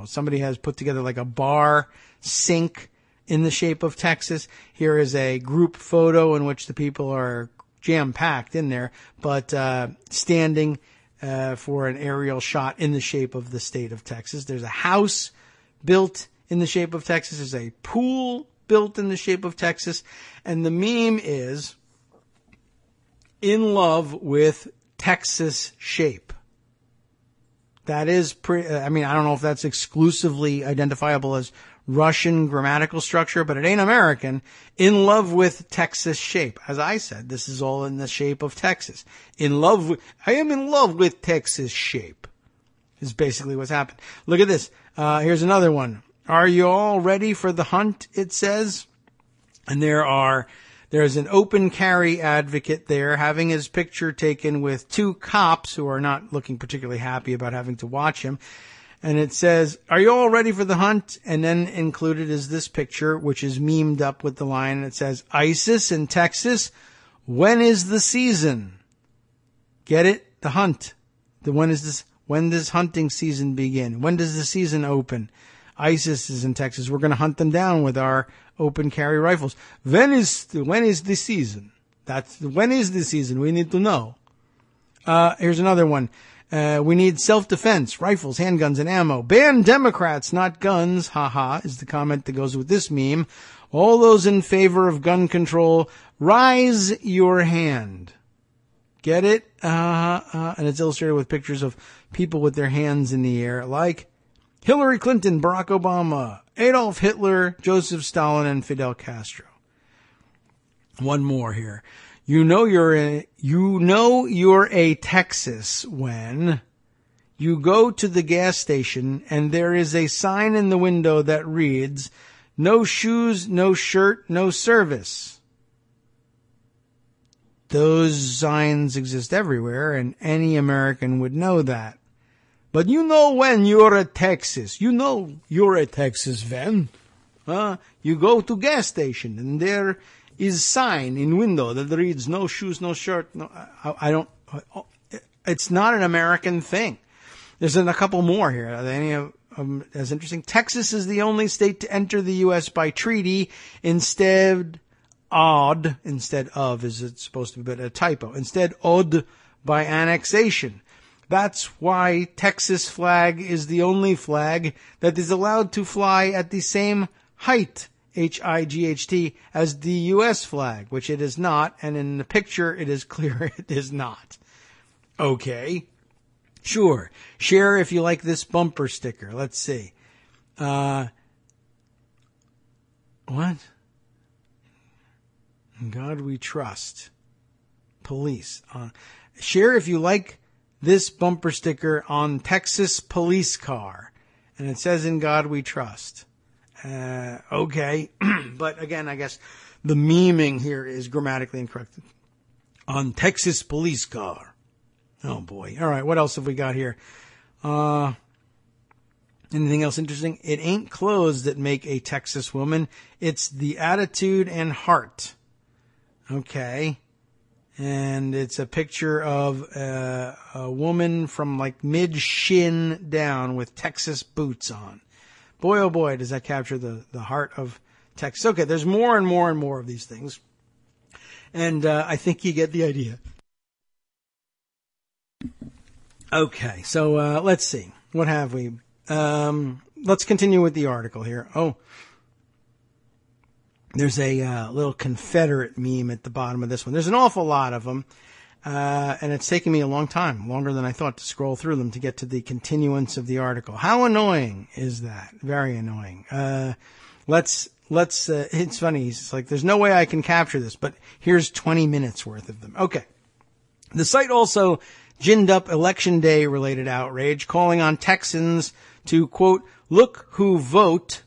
somebody has put together like a bar sink in the shape of Texas. Here is a group photo in which the people are jam-packed in there, but standing for an aerial shot in the shape of the state of Texas. There's a house built in the shape of Texas. There's a pool built in the shape of Texas. And the meme is in love with Texas shape. That is I don't know if that's exclusively identifiable as Russian grammatical structure, but it ain't American. In love with Texas shape. As I said, this is all in the shape of Texas. I am in love with Texas shape is basically what's happened. Look at this. Here's another one. Are you all ready for the hunt? It says. And there's an open carry advocate there having his picture taken with 2 cops who are not looking particularly happy about having to watch him. And it says, are you all ready for the hunt? And then included is this picture, which is memed up with the line. And it says, ISIS in Texas, when is the season? Get it? The hunt. When does hunting season begin? When does the season open? ISIS is in Texas. We're going to hunt them down with our open carry rifles. When is the season? When is the season? We need to know. Here's another one. We need self-defense, rifles, handguns, and ammo. Ban Democrats, not guns. Haha, is the comment that goes with this meme. All those in favor of gun control, raise your hand. Get it? And it's illustrated with pictures of people with their hands in the air, like Hillary Clinton, Barack Obama, Adolf Hitler, Joseph Stalin, and Fidel Castro. One more here. You know you're a Texas when you go to the gas station and there is a sign in the window that reads, no shoes, no shirt, no service. Those signs exist everywhere and any American would know that. But you know when you're a Texas. You know you're a Texas when you go to gas station and there is sign in window that reads no shoes, no shirt. No, it's not an American thing. There's a couple more here. Are there any of them as interesting? Texas is the only state to enter the U.S. by treaty instead of, is it supposed to be a typo? Instead by annexation. That's why Texas flag is the only flag that is allowed to fly at the same height, H-I-G-H-T, as the U.S. flag, which it is not, and in the picture it is clear it is not. Okay. Sure. Share if you like this bumper sticker. Let's see. What? In God we trust. Police. Share if you like this bumper sticker on Texas police car. And it says, in God we trust. Okay. But again, I guess the memeing here is grammatically incorrect. On Texas police car. Oh boy. All right. What else have we got here? Anything else interesting? It ain't clothes that make a Texas woman. It's the attitude and heart. Okay. And it's a picture of a woman from like mid-shin down with Texas boots on. Boy, oh boy, does that capture the heart of Texas. Okay, there's more and more and more of these things. And I think you get the idea. Okay, so let's see. What have we? Let's continue with the article here. Oh, there's a little Confederate meme at the bottom of this one. There's an awful lot of them. And it's taken me a long time, longer than I thought, to scroll through them to get to the continuance of the article. How annoying is that? Very annoying. It's funny. It's like, there's no way I can capture this, but here's 20 minutes worth of them. Okay. The site also ginned up Election Day related outrage, calling on Texans to, quote, look who vote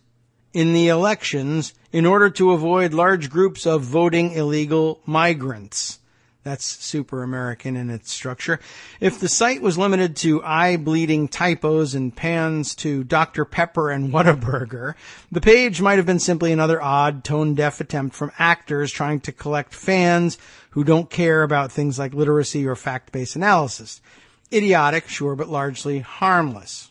in the elections in order to avoid large groups of voting illegal migrants. That's super American in its structure. If the site was limited to eye-bleeding typos and pans to Dr. Pepper and Whataburger, the page might have been simply another odd, tone-deaf attempt from actors trying to collect fans who don't care about things like literacy or fact-based analysis. Idiotic, sure, but largely harmless.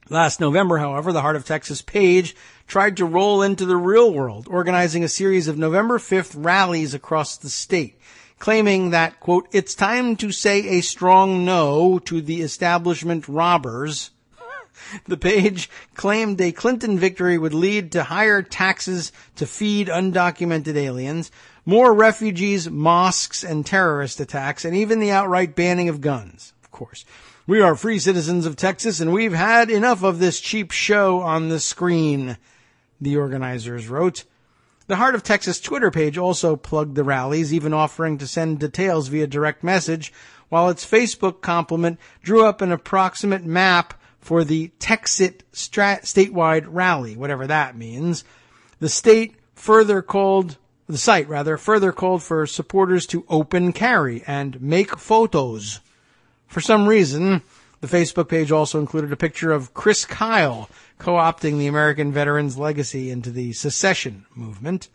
Last November, however, the Heart of Texas page tried to roll into the real world, organizing a series of November 5th rallies across the state, claiming that, quote, it's time to say a strong no to the establishment robbers. The page claimed a Clinton victory would lead to higher taxes to feed undocumented aliens, more refugees, mosques, and terrorist attacks, and even the outright banning of guns, of course. We are free citizens of Texas, and we've had enough of this cheap show on the screen, the organizers wrote. The Heart of Texas Twitter page also plugged the rallies, even offering to send details via direct message, while its Facebook complement drew up an approximate map for the Texit statewide rally, whatever that means. The site further called for supporters to open carry and make photos. For some reason, the Facebook page also included a picture of Chris Kyle co-opting the American veteran's legacy into the secession movement.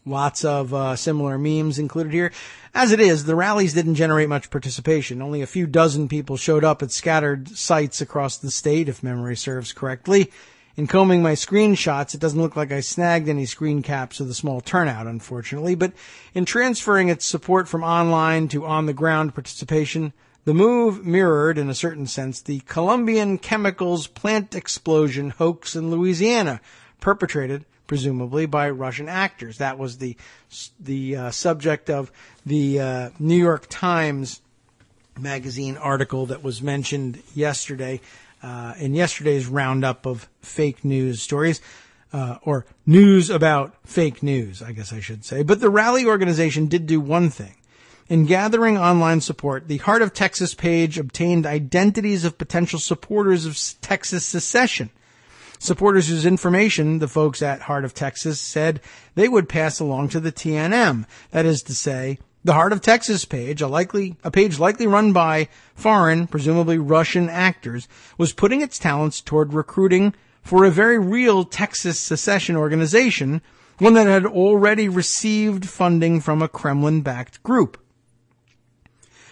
Lots of similar memes included here. As it is, the rallies didn't generate much participation. Only a few dozen people showed up at scattered sites across the state, if memory serves correctly. In combing my screenshots, it doesn't look like I snagged any screen caps of the small turnout, unfortunately. But in transferring its support from online to on-the-ground participation, the move mirrored, in a certain sense, the Colombian chemicals plant explosion hoax in Louisiana, perpetrated, presumably, by Russian actors. That was the subject of the New York Times magazine article that was mentioned yesterday, in yesterday's roundup of fake news stories, or news about fake news, I guess I should say. But the rally organization did do one thing. In gathering online support, the Heart of Texas page obtained identities of potential supporters of Texas secession. Supporters whose information the folks at Heart of Texas said they would pass along to the TNM. That is to say, the Heart of Texas page, a page likely run by foreign, presumably Russian actors, was putting its talents toward recruiting for a very real Texas secession organization, one that had already received funding from a Kremlin-backed group.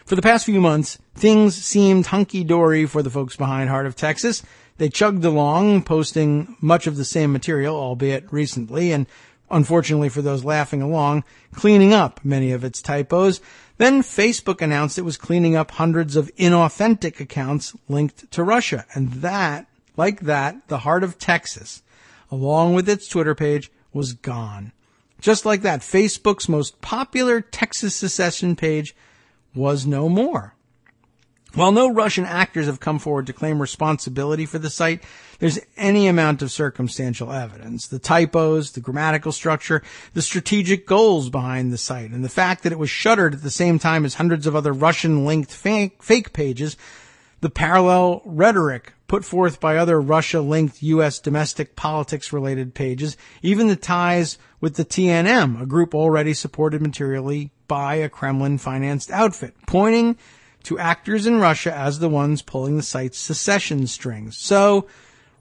For the past few months, things seemed hunky-dory for the folks behind Heart of Texas. They chugged along, posting much of the same material, albeit recently, and unfortunately for those laughing along, cleaning up many of its typos. Then Facebook announced it was cleaning up hundreds of inauthentic accounts linked to Russia. And that, like that, the Heart of Texas, along with its Twitter page, was gone. Just like that, Facebook's most popular Texas secession page was no more. While no Russian actors have come forward to claim responsibility for the site, there's any amount of circumstantial evidence. The typos, the grammatical structure, the strategic goals behind the site, and the fact that it was shuttered at the same time as hundreds of other Russian-linked fake pages, the parallel rhetoric put forth by other Russia-linked U.S. domestic politics-related pages, even the ties with the TNM, a group already supported materially by a Kremlin-financed outfit, pointing to actors in Russia as the ones pulling the site's secession strings. So,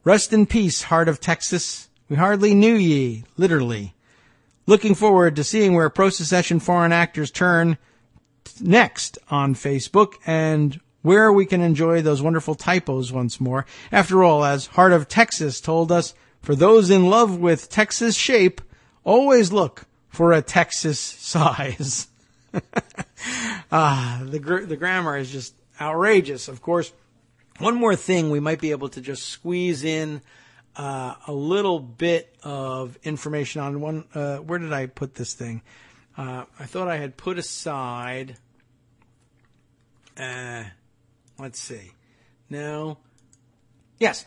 rest in peace, Heart of Texas. We hardly knew ye, literally. Looking forward to seeing where pro-secession foreign actors turn next on Facebook and where we can enjoy those wonderful typos once more. After all, as Heart of Texas told us, for those in love with Texas shape, always look for a Texas size. The grammar is just outrageous. Of course, one more thing we might be able to just squeeze in a little bit of information on one. Where did I put this thing? I thought I had put aside, let's see. No. Yes.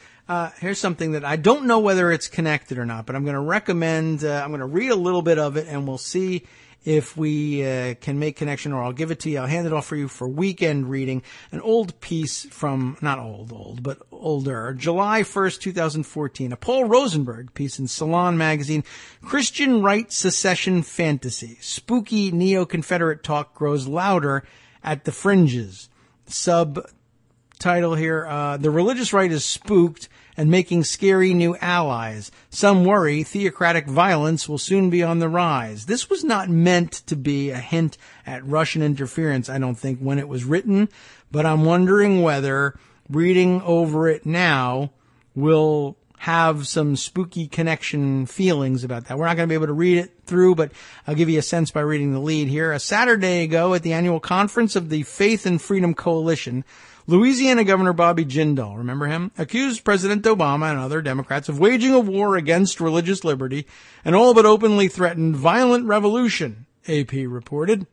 Here's something that I don't know whether it's connected or not, but I'm going to recommend, I'm going to read a little bit of it and we'll see if we can make connection, or I'll give it to you. I'll hand it off for you for weekend reading. An old piece from, not old, but older, July 1st, 2014. A Paul Rosenberg piece in Salon magazine, Christian Right Secession Fantasy. Spooky neo-Confederate talk grows louder at the fringes. Subtitle here, the religious right is spooked and making scary new allies. Some worry theocratic violence will soon be on the rise. This was not meant to be a hint at Russian interference, I don't think, when it was written, but I'm wondering whether reading over it now will have some spooky connection feelings about that. We're not going to be able to read it through, but I'll give you a sense by reading the lead here. A Saturday ago at the annual conference of the Faith and Freedom Coalition, Louisiana Governor Bobby Jindal, remember him, accused President Obama and other Democrats of waging a war against religious liberty and all but openly threatened violent revolution, AP reported.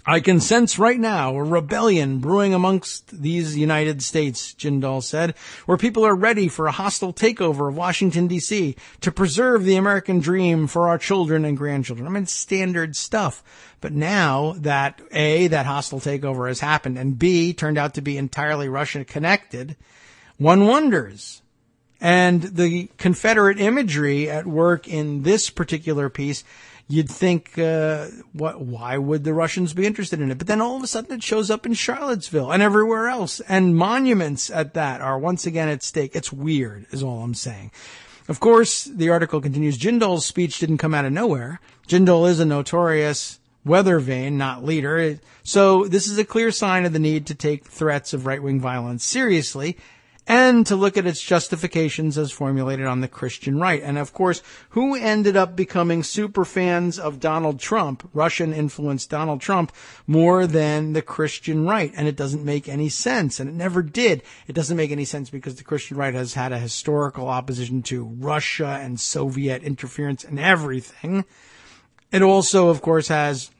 I can sense right now a rebellion brewing amongst these United States, Jindal said, where people are ready for a hostile takeover of Washington, D.C. to preserve the American dream for our children and grandchildren. I mean, standard stuff. But now that, A, that hostile takeover has happened, and B, turned out to be entirely Russian connected, one wonders. And the Confederate imagery at work in this particular piece, you'd think, why would the Russians be interested in it? But then all of a sudden it shows up in Charlottesville and everywhere else. And monuments at that are once again at stake. It's weird, is all I'm saying. Of course, the article continues, Jindal's speech didn't come out of nowhere. Jindal is a notorious weather vane, not leader. So this is a clear sign of the need to take threats of right-wing violence seriously, and to look at its justifications as formulated on the Christian right. And of course, who ended up becoming super fans of Donald Trump, Russian-influenced Donald Trump, more than the Christian right? And it doesn't make any sense, and it never did. It doesn't make any sense because the Christian right has had a historical opposition to Russia and Soviet interference and everything. It also, of course, has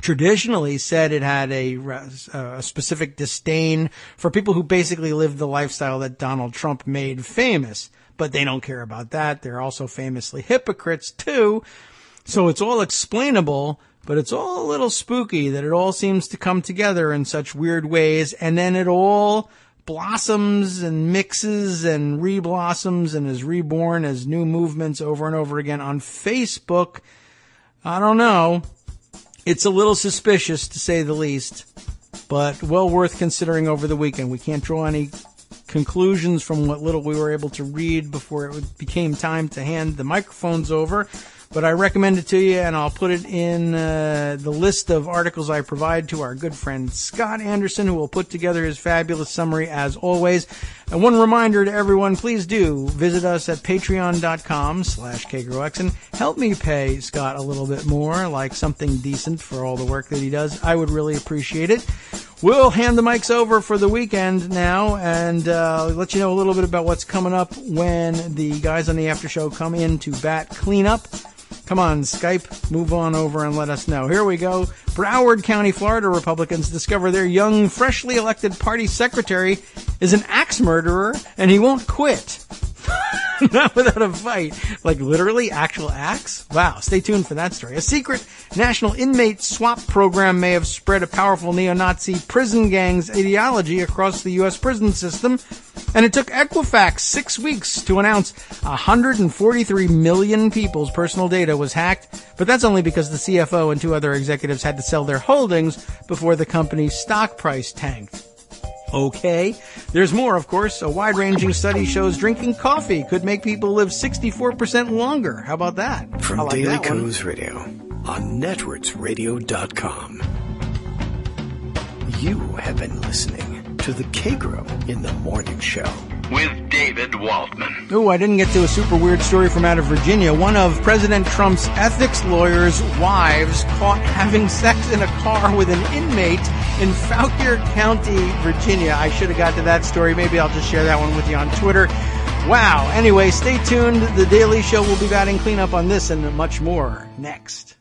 traditionally said it had a specific disdain for people who basically lived the lifestyle that Donald Trump made famous. But they don't care about that. They're also famously hypocrites, too. So it's all explainable, but it's all a little spooky that it all seems to come together in such weird ways. And then it all blossoms and mixes and reblossoms and is reborn as new movements over and over again on Facebook. I don't know. It's a little suspicious, to say the least, but well worth considering over the weekend. We can't draw any conclusions from what little we were able to read before it became time to hand the microphones over, but I recommend it to you, and I'll put it in the list of articles I provide to our good friend Scott Anderson, who will put together his fabulous summary as always. And one reminder to everyone, please do visit us at patreon.com/KagroX and help me pay Scott a little bit more, like something decent for all the work that he does. I would really appreciate it. We'll hand the mics over for the weekend now and let you know a little bit about what's coming up when the guys on the after show come in to bat cleanup. Come on, Skype, move on over and let us know. Here we go. Broward County, Florida Republicans discover their young, freshly elected party secretary is an axe murderer and he won't quit. Not without a fight. Like literally actual axe? Wow, stay tuned for that story. A secret national inmate swap program may have spread a powerful neo-Nazi prison gang's ideology across the U.S. prison system. And it took Equifax 6 weeks to announce 143 million people's personal data was hacked. But that's only because the CFO and 2 other executives had to sell their holdings before the company's stock price tanked. Okay. There's more, of course. A wide-ranging study shows drinking coffee could make people live 64% longer. How about that? From Daily Kos Radio on netrootsradio.com. You have been listening to the Kagro in the Morning Show with David Waldman. Oh, I didn't get to a super weird story from out of Virginia. One of President Trump's ethics lawyers' wives caught having sex in a car with an inmate in Fauquier County, Virginia. I should have got to that story. Maybe I'll just share that one with you on Twitter. Wow. Anyway, stay tuned. The Daily Show will be batting cleanup on this and much more next.